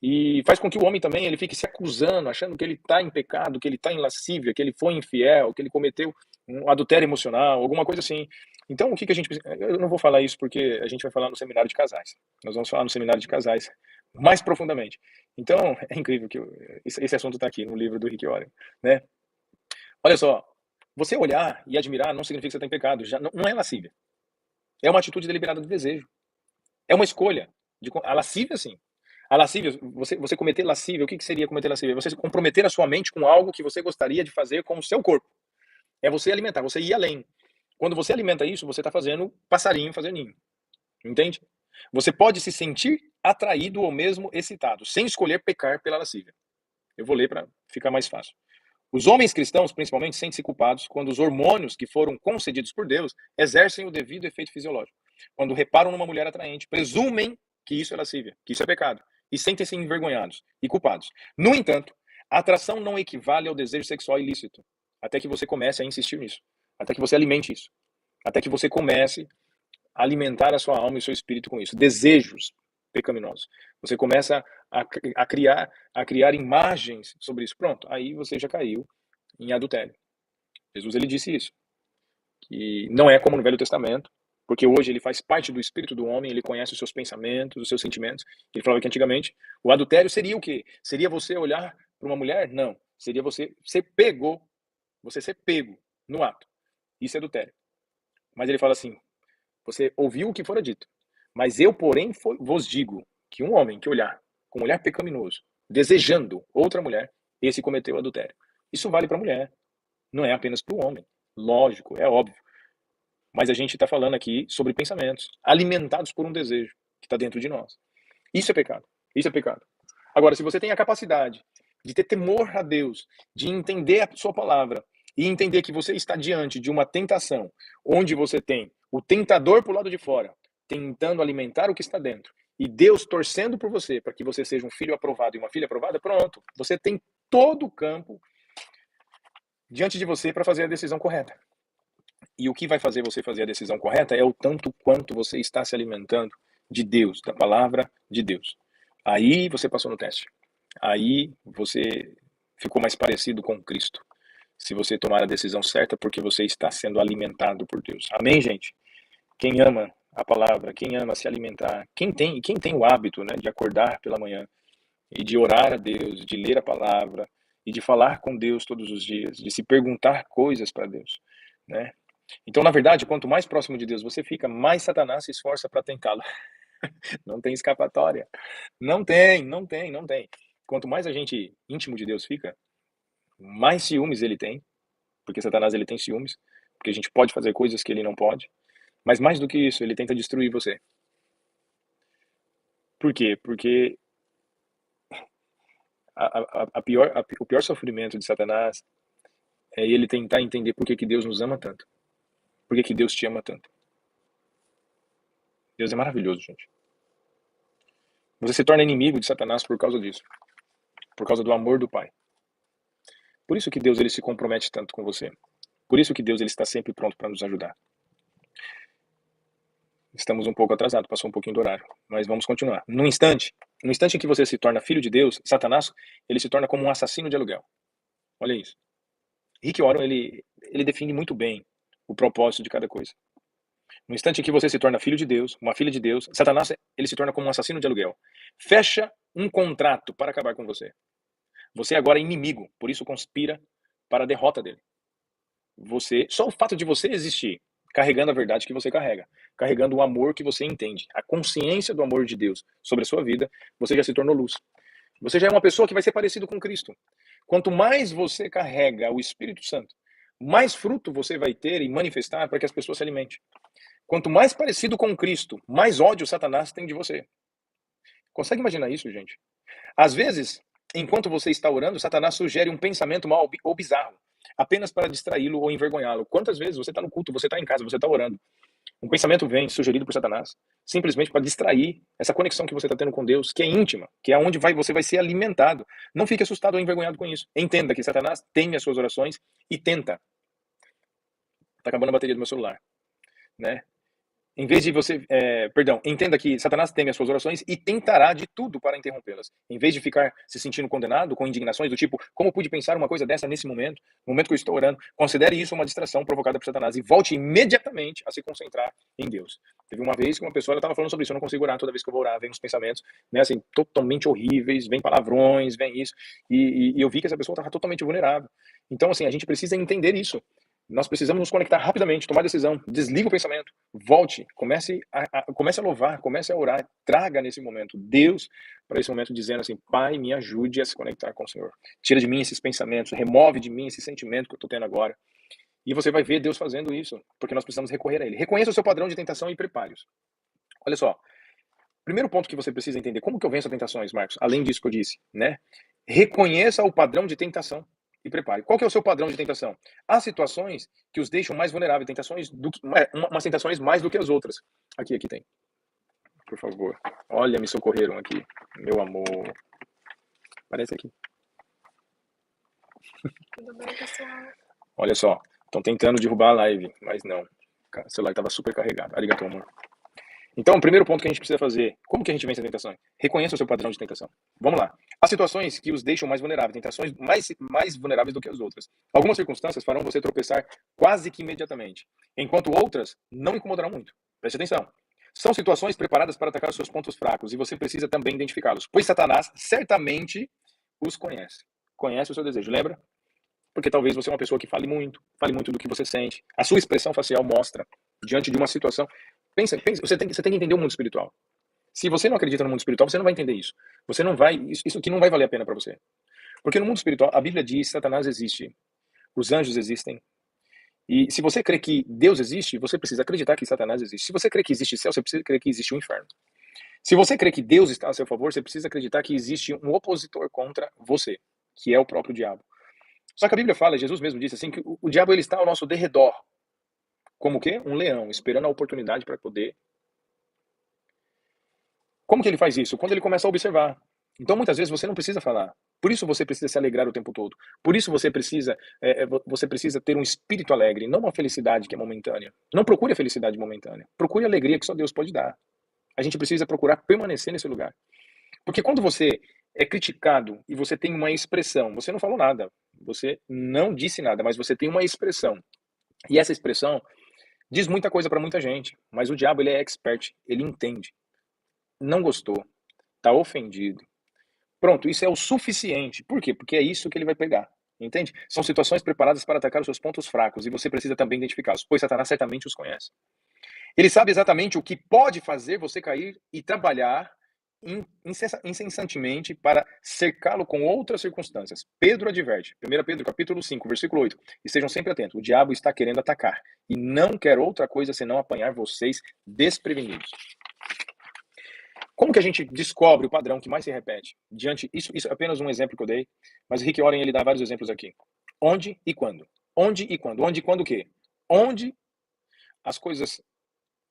E faz com que o homem também ele fique se acusando, achando que ele está em pecado, que ele está em lascívia, que ele foi infiel, que ele cometeu um adultério emocional, alguma coisa assim. Então, o que a gente precisa... Eu não vou falar isso porque a gente vai falar no seminário de casais. Nós vamos falar no seminário de casais mais profundamente. Então, é incrível que esse assunto está aqui no livro do Rick Warren, né? Olha só, você olhar e admirar não significa que você está em pecado, já não é lascívia. É uma atitude deliberada de desejo. É uma escolha. A lascívia, sim. A lascívia, você cometer lascívia, o que seria cometer lascívia? Você comprometer a sua mente com algo que você gostaria de fazer com o seu corpo. É você alimentar, você ir além. Quando você alimenta isso, você está fazendo passarinho fazer ninho. Entende? Você pode se sentir atraído ou mesmo excitado, sem escolher pecar pela lascívia. Eu vou ler para ficar mais fácil. Os homens cristãos, principalmente, sentem-se culpados quando os hormônios que foram concedidos por Deus exercem o devido efeito fisiológico. Quando reparam numa mulher atraente, presumem que isso é lascívia, que isso é pecado, e sentem-se envergonhados e culpados. No entanto, a atração não equivale ao desejo sexual ilícito, até que você comece a insistir nisso, até que você alimente isso. até que você comece a alimentar a sua alma e o seu espírito com isso. Desejos pecaminosos. Você começa a criar imagens sobre isso. Pronto, aí você já caiu em adultério. Jesus ele disse isso, que não é como no Velho Testamento, porque hoje ele faz parte do espírito do homem, ele conhece os seus pensamentos, os seus sentimentos. Ele falava que antigamente o adultério seria o quê? Seria você olhar para uma mulher? Não. Seria você ser pego no ato. Isso é adultério. Mas ele fala assim: você ouviu o que fora dito. Mas eu, porém, vos digo que um homem que olhar com um olhar pecaminoso, desejando outra mulher, esse cometeu adultério. Isso vale para a mulher, não é apenas para o homem. Lógico, é óbvio. Mas a gente está falando aqui sobre pensamentos alimentados por um desejo que está dentro de nós. Isso é pecado. Isso é pecado. Agora, se você tem a capacidade de ter temor a Deus, de entender a sua palavra e entender que você está diante de uma tentação, onde você tem o tentador para o lado de fora, tentando alimentar o que está dentro, e Deus torcendo por você para que você seja um filho aprovado e uma filha aprovada, pronto. Você tem todo o campo diante de você para fazer a decisão correta. E o que vai fazer você fazer a decisão correta é o tanto quanto você está se alimentando de Deus, da palavra de Deus. Aí você passou no teste. Aí você ficou mais parecido com Cristo. Se você tomar a decisão certa, porque você está sendo alimentado por Deus. Amém, gente? Quem ama a palavra, quem ama se alimentar, quem tem o hábito, né, de acordar pela manhã e de orar a Deus, de ler a palavra e de falar com Deus todos os dias, de se perguntar coisas para Deus, né? Então, na verdade, quanto mais próximo de Deus você fica, mais Satanás se esforça para tentá-lo. Não tem escapatória. Não tem, não tem, não tem. Quanto mais a gente íntimo de Deus fica, mais ciúmes ele tem, porque Satanás ele tem ciúmes, porque a gente pode fazer coisas que ele não pode. Mas mais do que isso, ele tenta destruir você. Por quê? Porque o pior sofrimento de Satanás é ele tentar entender por que Deus nos ama tanto. Por que Deus te ama tanto. Deus é maravilhoso, gente. Você se torna inimigo de Satanás por causa disso. Por causa do amor do Pai. Por isso que Deus ele se compromete tanto com você. Por isso que Deus ele está sempre pronto para nos ajudar. Estamos um pouco atrasados, passou um pouquinho do horário, mas vamos continuar. No instante em que você se torna filho de Deus, Satanás, ele se torna como um assassino de aluguel. Olha isso. Rick Warren, ele define muito bem o propósito de cada coisa. No instante em que você se torna filho de Deus, uma filha de Deus, Satanás, ele se torna como um assassino de aluguel. Fecha um contrato para acabar com você. Você agora é inimigo, por isso conspira para a derrota dele. Só o fato de você existir, carregando a verdade que você carrega, carregando o amor que você entende, a consciência do amor de Deus sobre a sua vida, você já se tornou luz. Você já é uma pessoa que vai ser parecido com Cristo. Quanto mais você carrega o Espírito Santo, mais fruto você vai ter e manifestar para que as pessoas se alimentem. Quanto mais parecido com Cristo, mais ódio Satanás tem de você. Consegue imaginar isso, gente? Às vezes, enquanto você está orando, Satanás sugere um pensamento mal ou bizarro, apenas para distraí-lo ou envergonhá-lo. Quantas vezes você está no culto, você está em casa, você está orando, um pensamento vem sugerido por Satanás, simplesmente para distrair essa conexão que você está tendo com Deus, que é íntima, que é onde você vai ser alimentado. Não fique assustado ou envergonhado com isso. Entenda que Satanás teme as suas orações e tenta. Está acabando a bateria do meu celular, né? Em vez de você, entenda que Satanás teme as suas orações e tentará de tudo para interrompê-las. Em vez de ficar se sentindo condenado com indignações do tipo, como pude pensar uma coisa dessa nesse momento, no momento que eu estou orando, considere isso uma distração provocada por Satanás e volte imediatamente a se concentrar em Deus. Teve uma vez que uma pessoa estava falando sobre isso, eu não consigo orar toda vez que eu vou orar, vem uns pensamentos, né, assim, totalmente horríveis, vem palavrões, vem isso, e eu vi que essa pessoa estava totalmente vulnerável. Então, assim, a gente precisa entender isso. Nós precisamos nos conectar rapidamente, tomar decisão, desliga o pensamento, volte, comece a louvar, comece a orar, traga nesse momento Deus para esse momento dizendo assim, Pai, me ajude a se conectar com o Senhor. Tira de mim esses pensamentos, remove de mim esse sentimento que eu estou tendo agora. E você vai ver Deus fazendo isso, porque nós precisamos recorrer a Ele. Reconheça o seu padrão de tentação e prepare-os. Olha só, primeiro ponto que você precisa entender, como que eu venço as tentações, Marcos? Além disso que eu disse, né? Reconheça o padrão de tentação e prepare. Qual que é o seu padrão de tentação? Há situações que os deixam mais vulneráveis, tentações umas tentações mais do que as outras. Aqui tem. Por favor. Olha, me socorreram aqui. Meu amor. Aparece aqui. Tudo bem, pessoal? Olha só. Estão tentando derrubar a live, mas não. O celular estava super carregado. Arigato, amor. Então, o primeiro ponto que a gente precisa fazer, como que a gente vence a tentação? Reconheça o seu padrão de tentação. Vamos lá. Há situações que os deixam mais vulneráveis, tentações mais vulneráveis do que as outras. Algumas circunstâncias farão você tropeçar quase que imediatamente, enquanto outras não incomodarão muito. Preste atenção. São situações preparadas para atacar os seus pontos fracos e você precisa também identificá-los, pois Satanás certamente os conhece. Conhece o seu desejo, lembra? Porque talvez você é uma pessoa que fale muito do que você sente. A sua expressão facial mostra, diante de uma situação. Pensa, você tem que entender o mundo espiritual. Se você não acredita no mundo espiritual, você não vai entender isso. Você não vai, isso aqui não vai valer a pena para você. Porque no mundo espiritual, a Bíblia diz, Satanás existe, os anjos existem. E se você crê que Deus existe, você precisa acreditar que Satanás existe. Se você crê que existe céu, você precisa crer que existe o inferno. Se você crê que Deus está a seu favor, você precisa acreditar que existe um opositor contra você, que é o próprio diabo. Só que a Bíblia fala, Jesus mesmo disse assim, que o diabo ele está ao nosso derredor. Como o quê? Um leão, esperando a oportunidade para poder. Como que ele faz isso? Quando ele começa a observar. Então, muitas vezes, você não precisa falar. Por isso você precisa se alegrar o tempo todo. Por isso você precisa ter um espírito alegre, não uma felicidade que é momentânea. Não procure a felicidade momentânea. Procure a alegria que só Deus pode dar. A gente precisa procurar permanecer nesse lugar. Porque quando você é criticado e você tem uma expressão, você não falou nada, você não disse nada, mas você tem uma expressão. E essa expressão diz muita coisa para muita gente, mas o diabo ele é expert, ele entende. Não gostou, tá ofendido. Pronto, isso é o suficiente. Por quê? Porque é isso que ele vai pegar. Entende? São situações preparadas para atacar os seus pontos fracos e você precisa também identificá-los, pois Satanás certamente os conhece. Ele sabe exatamente o que pode fazer você cair e trabalhar incessantemente para cercá-lo com outras circunstâncias. Pedro adverte, 1 Pedro capítulo 5, versículo 8, estejam sempre atentos, o diabo está querendo atacar e não quer outra coisa senão apanhar vocês desprevenidos. Como que a gente descobre o padrão que mais se repete? Isso é apenas um exemplo que eu dei, mas o Rick Warren ele dá vários exemplos aqui. Onde e quando? Onde e quando? Onde e quando o quê? Onde as coisas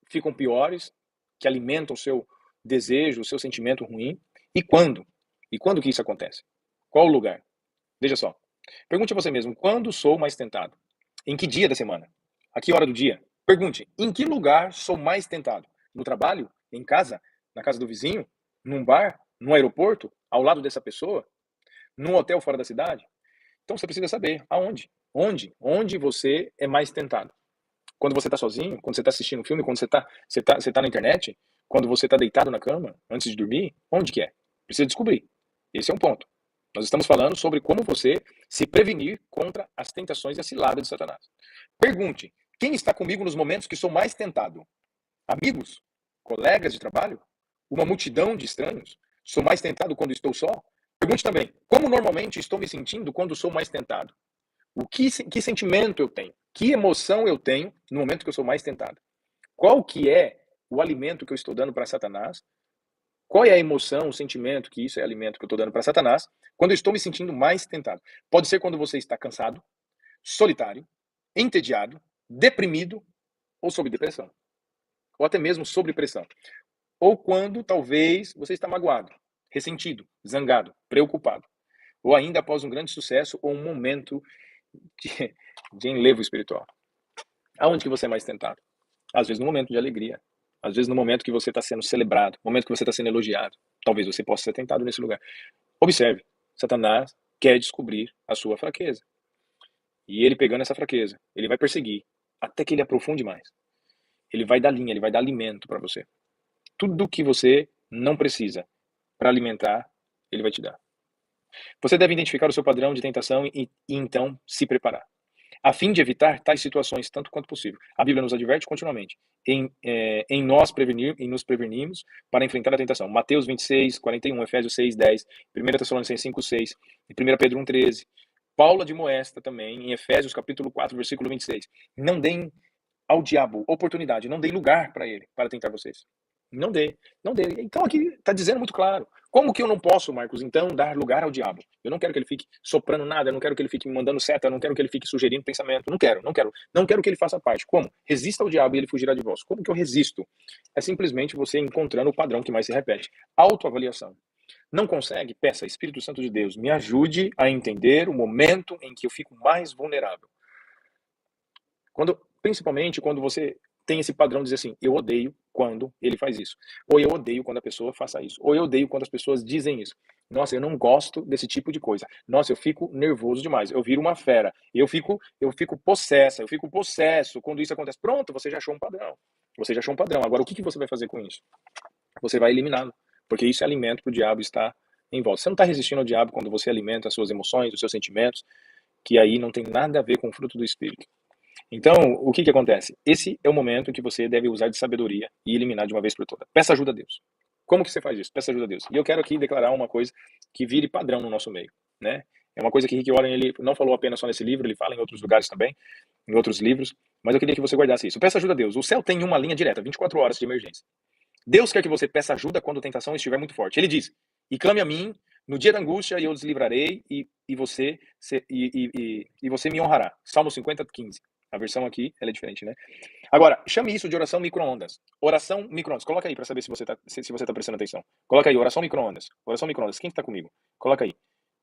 ficam piores, que alimentam o seu desejo, o seu sentimento ruim, e quando? E quando que isso acontece? Qual o lugar? Veja só. Pergunte a você mesmo, quando sou mais tentado? Em que dia da semana? A que hora do dia? Pergunte, em que lugar sou mais tentado? No trabalho? Em casa? Na casa do vizinho? Num bar? Num aeroporto? Ao lado dessa pessoa? Num hotel fora da cidade? Então você precisa saber aonde. Onde você é mais tentado? Quando você está sozinho, quando você está assistindo um filme, quando você tá na internet, quando você está deitado na cama, antes de dormir, onde que é? Precisa descobrir. Esse é um ponto. Nós estamos falando sobre como você se prevenir contra as tentações e a cilada de Satanás. Pergunte, quem está comigo nos momentos que sou mais tentado? Amigos? Colegas de trabalho? Uma multidão de estranhos? Sou mais tentado quando estou só? Pergunte também, como normalmente estou me sentindo quando sou mais tentado? Que sentimento eu tenho? Que emoção eu tenho no momento que eu sou mais tentado? Qual que é o alimento que eu estou dando para Satanás? Qual é a emoção, o sentimento que isso é alimento que eu estou dando para Satanás quando eu estou me sentindo mais tentado? Pode ser quando você está cansado, solitário, entediado, deprimido ou sob depressão. Ou até mesmo sob pressão. Ou quando talvez você está magoado, ressentido, zangado, preocupado. Ou ainda após um grande sucesso ou um momento de enlevo espiritual. Aonde que você é mais tentado? Às vezes no momento de alegria. Às vezes no momento que você está sendo celebrado, no momento que você está sendo elogiado. Talvez você possa ser tentado nesse lugar. Observe, Satanás quer descobrir a sua fraqueza. E ele pegando essa fraqueza, ele vai perseguir até que ele aprofunde mais. Ele vai dar linha, ele vai dar alimento para você. Tudo que você não precisa para alimentar, ele vai te dar. Você deve identificar o seu padrão de tentação e então se preparar, a fim de evitar tais situações tanto quanto possível. A Bíblia nos adverte continuamente em nos prevenirmos para enfrentar a tentação. Mateus 26, 41, Efésios 6, 10, 1 Tessalonicenses 5, 6, 1 Pedro 1, 13. Paulo admoesta também em Efésios capítulo 4, versículo 26. Não deem ao diabo oportunidade, não deem lugar para ele, para tentar vocês. Não dê, não dê. Então aqui está dizendo muito claro. Como que eu não posso, Marcos, então, dar lugar ao diabo? Eu não quero que ele fique soprando nada, eu não quero que ele fique me mandando seta, eu não quero que ele fique sugerindo pensamento. Não quero que ele faça parte. Como? Resista ao diabo e ele fugirá de vós. Como que eu resisto? É simplesmente você encontrando o padrão que mais se repete. Autoavaliação. Não consegue? Peça, Espírito Santo de Deus, me ajude a entender o momento em que eu fico mais vulnerável. Principalmente quando você tem esse padrão de dizer assim: eu odeio quando ele faz isso, ou eu odeio quando a pessoa faça isso, ou eu odeio quando as pessoas dizem isso. Nossa, eu não gosto desse tipo de coisa. Nossa, eu fico nervoso demais. Eu viro uma fera. Eu fico possessa, eu fico possesso quando isso acontece. Pronto, você já achou um padrão. Você já achou um padrão. Agora, o que você vai fazer com isso? Você vai eliminá-lo, porque isso é alimento para o diabo estar em volta. Você não está resistindo ao diabo quando você alimenta as suas emoções, os seus sentimentos, que aí não tem nada a ver com o fruto do Espírito. Então, o que acontece? Esse é o momento que você deve usar de sabedoria e eliminar de uma vez por todas. Peça ajuda a Deus. Como que você faz isso? Peça ajuda a Deus. E eu quero aqui declarar uma coisa que vire padrão no nosso meio, né? É uma coisa que Rick Warren, ele não falou apenas só nesse livro, ele fala em outros lugares também, em outros livros, mas eu queria que você guardasse isso. Peça ajuda a Deus. O céu tem uma linha direta, 24 horas de emergência. Deus quer que você peça ajuda quando a tentação estiver muito forte. Ele diz: e clame a mim no dia da angústia, e eu os livrarei, e você me honrará. Salmo 50:15. A versão aqui, ela é diferente, né? Agora, chame isso de oração micro-ondas. Oração micro-ondas. Coloca aí para saber se você tá prestando atenção. Coloca aí, oração micro-ondas. Oração micro-ondas. Quem está comigo? Coloca aí.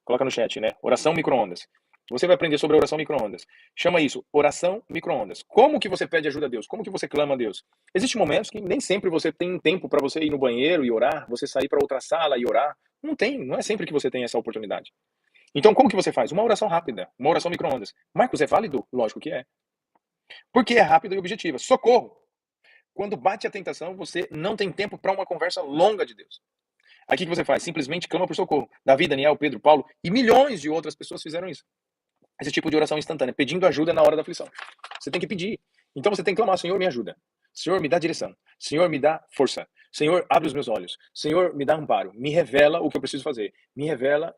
Coloca no chat, né? Oração micro-ondas. Você vai aprender sobre a oração micro-ondas. Chama isso, oração micro-ondas. Como que você pede ajuda a Deus? Como que você clama a Deus? Existem momentos que nem sempre você tem tempo para você ir no banheiro e orar, você sair para outra sala e orar. Não tem, não é sempre que você tem essa oportunidade. Então, como que você faz? Uma oração rápida, uma oração micro-ondas. Marcos, é válido? Lógico que é. Porque é rápida e objetiva. Socorro! Quando bate a tentação, você não tem tempo para uma conversa longa de Deus. Aí o que você faz? Simplesmente clama por socorro. Davi, Daniel, Pedro, Paulo e milhões de outras pessoas fizeram isso. Esse tipo de oração instantânea, pedindo ajuda na hora da aflição. Você tem que pedir. Então você tem que clamar: Senhor, me ajuda. Senhor, me dá direção. Senhor, me dá força. Senhor, abre os meus olhos. Senhor, me dá amparo. Me revela o que eu preciso fazer. Me revela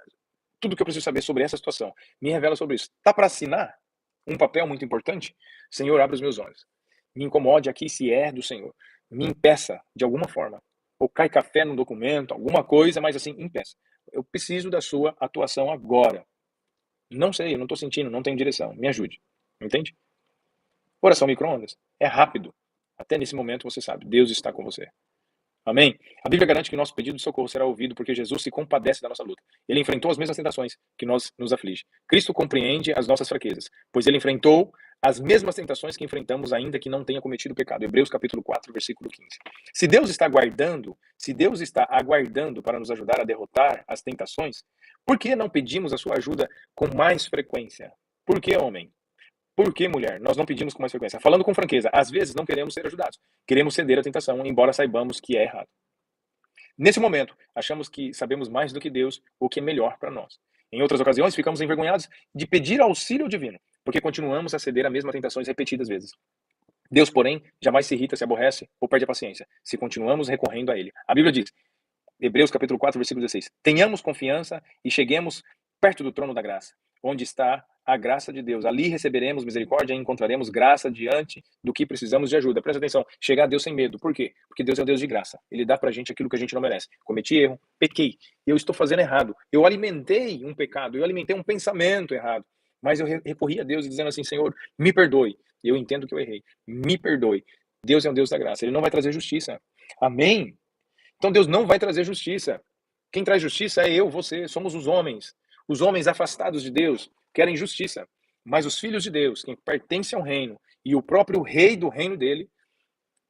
tudo o que eu preciso saber sobre essa situação. Me revela sobre isso. Tá para assinar um papel muito importante? Senhor, abre os meus olhos. Me incomode aqui se é do Senhor. Me impeça de alguma forma. Ou cai café no documento, alguma coisa, mas assim, impeça. Eu preciso da sua atuação agora. Não sei, eu não estou sentindo, não tenho direção. Me ajude. Entende? Oração micro-ondas. É rápido. Até nesse momento você sabe, Deus está com você. Amém? A Bíblia garante que nosso pedido de socorro será ouvido porque Jesus se compadece da nossa luta. Ele enfrentou as mesmas tentações que nos aflige. Cristo compreende as nossas fraquezas, pois ele enfrentou as mesmas tentações que enfrentamos ainda que não tenha cometido pecado. Hebreus capítulo 4, versículo 15. Se Deus está aguardando para nos ajudar a derrotar as tentações, por que não pedimos a sua ajuda com mais frequência? Por que, homem? Por que, mulher? Nós não pedimos com mais frequência. Falando com franqueza, às vezes não queremos ser ajudados. Queremos ceder à tentação, embora saibamos que é errado. Nesse momento, achamos que sabemos mais do que Deus, o que é melhor para nós. Em outras ocasiões, ficamos envergonhados de pedir auxílio divino, porque continuamos a ceder a mesma tentações repetidas vezes. Deus, porém, jamais se irrita, se aborrece ou perde a paciência, se continuamos recorrendo a Ele. A Bíblia diz, Hebreus capítulo 4, versículo 16, tenhamos confiança e cheguemos perto do trono da graça, onde está a graça de Deus. Ali receberemos misericórdia e encontraremos graça diante do que precisamos de ajuda. Presta atenção, chegar a Deus sem medo. Por quê? Porque Deus é um Deus de graça. Ele dá pra gente aquilo que a gente não merece. Cometi erro, pequei, eu estou fazendo errado. Eu alimentei um pecado, eu alimentei um pensamento errado. Mas eu recorri a Deus dizendo assim, Senhor, me perdoe. Eu entendo que eu errei. Me perdoe. Deus é um Deus da graça. Ele não vai trazer justiça. Amém? Então Deus não vai trazer justiça. Quem traz justiça é eu, você, somos os homens. Os homens afastados de Deus querem justiça. Mas os filhos de Deus, quem pertence ao reino, e o próprio rei do reino dele,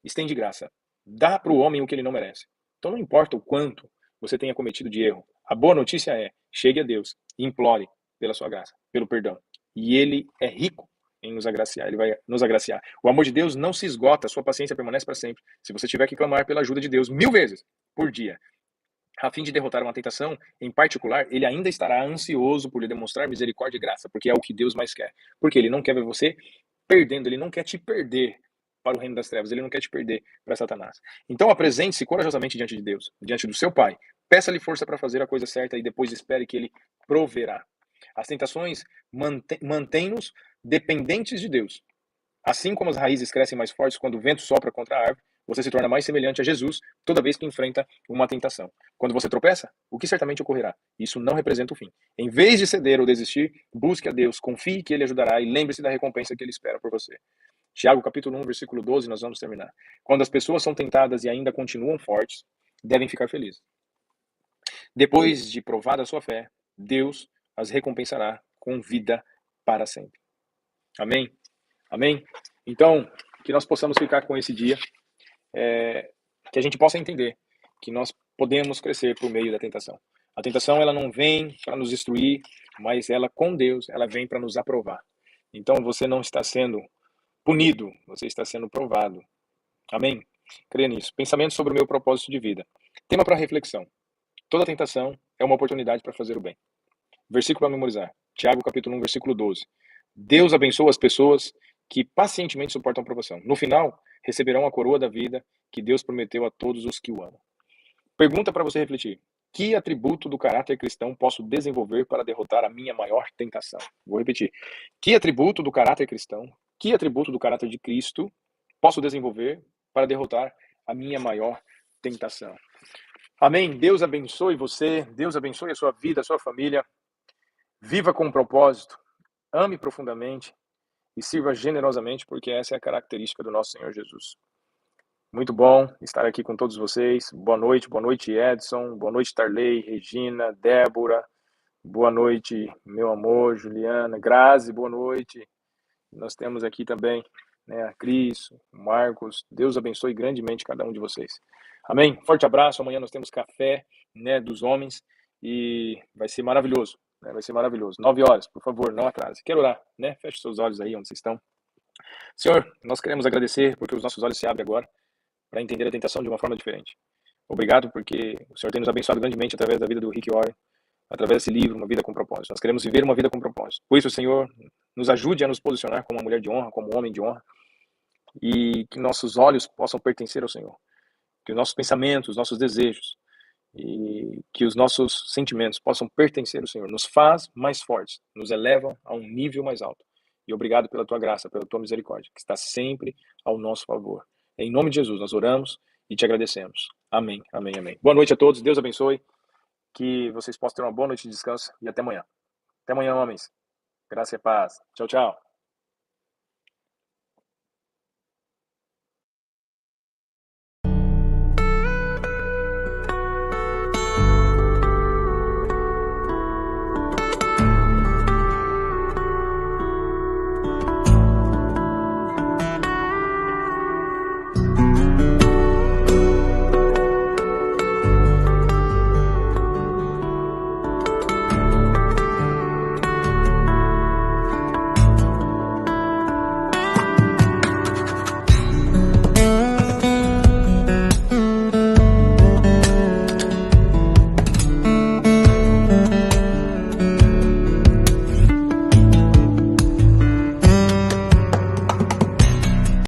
estende graça. Dá para o homem o que ele não merece. Então não importa o quanto você tenha cometido de erro. A boa notícia é, chegue a Deus e implore pela sua graça, pelo perdão. E ele é rico em nos agraciar, ele vai nos agraciar. O amor de Deus não se esgota, a sua paciência permanece para sempre. Se você tiver que clamar pela ajuda de Deus 1000 vezes por dia, a fim de derrotar uma tentação, em particular, ele ainda estará ansioso por lhe demonstrar misericórdia e graça, porque é o que Deus mais quer. Porque ele não quer ver você perdendo, ele não quer te perder para o reino das trevas, ele não quer te perder para Satanás. Então apresente-se corajosamente diante de Deus, diante do seu Pai. Peça-lhe força para fazer a coisa certa e depois espere que ele proverá. As tentações mantêm-nos dependentes de Deus. Assim como as raízes crescem mais fortes quando o vento sopra contra a árvore, você se torna mais semelhante a Jesus toda vez que enfrenta uma tentação. Quando você tropeça, o que certamente ocorrerá? Isso não representa o fim. Em vez de ceder ou desistir, busque a Deus, confie que Ele ajudará e lembre-se da recompensa que Ele espera por você. Tiago capítulo 1, versículo 12, nós vamos terminar. Quando as pessoas são tentadas e ainda continuam fortes, devem ficar felizes. Depois de provada a sua fé, Deus as recompensará com vida para sempre. Amém? Amém? Então, que nós possamos ficar com esse dia, que a gente possa entender que nós podemos crescer por meio da tentação. A tentação, ela não vem para nos destruir, mas ela, com Deus, ela vem para nos aprovar. Então, você não está sendo punido, você está sendo provado. Amém? Creia nisso. Pensamento sobre o meu propósito de vida. Tema para reflexão. Toda tentação é uma oportunidade para fazer o bem. Versículo para memorizar. Tiago, capítulo 1, versículo 12. Deus abençoa as pessoas que pacientemente suportam a provação. No final, receberão a coroa da vida que Deus prometeu a todos os que o amam. Pergunta para você refletir. Que atributo do caráter cristão posso desenvolver para derrotar a minha maior tentação? Vou repetir. Que atributo do caráter cristão, que atributo do caráter de Cristo posso desenvolver para derrotar a minha maior tentação? Amém? Deus abençoe você, Deus abençoe a sua vida, a sua família. Viva com propósito, ame profundamente e sirva generosamente, porque essa é a característica do nosso Senhor Jesus. Muito bom estar aqui com todos vocês. Boa noite Edson, boa noite Tarley, Regina, Débora, boa noite meu amor, Juliana, Grazi, boa noite. Nós temos aqui também, né, a Cris, o Marcos. Deus abençoe grandemente cada um de vocês. Amém? Forte abraço. Amanhã nós temos café, né, dos homens e vai ser maravilhoso. Né? Vai ser maravilhoso. 9 horas, por favor, não atrase. Quero orar, né? Feche seus olhos aí onde vocês estão. Senhor, nós queremos agradecer porque os nossos olhos se abrem agora para entender a tentação de uma forma diferente. Obrigado porque o Senhor tem nos abençoado grandemente através da vida do Rick Warren, através desse livro, Uma Vida com Propósito. Nós queremos viver uma vida com propósito. Por isso, Senhor, nos ajude a nos posicionar como uma mulher de honra, como um homem de honra, e que nossos olhos possam pertencer ao Senhor. Que os nossos pensamentos, os nossos desejos e que os nossos sentimentos possam pertencer ao Senhor. Nos faz mais fortes, nos elevam a um nível mais alto. E obrigado pela tua graça, pela tua misericórdia, que está sempre ao nosso favor. Em nome de Jesus, nós oramos e te agradecemos. Amém, amém, amém. Boa noite a todos, Deus abençoe, que vocês possam ter uma boa noite de descanso e até amanhã. Até amanhã, homens. Graça e paz. Tchau, tchau.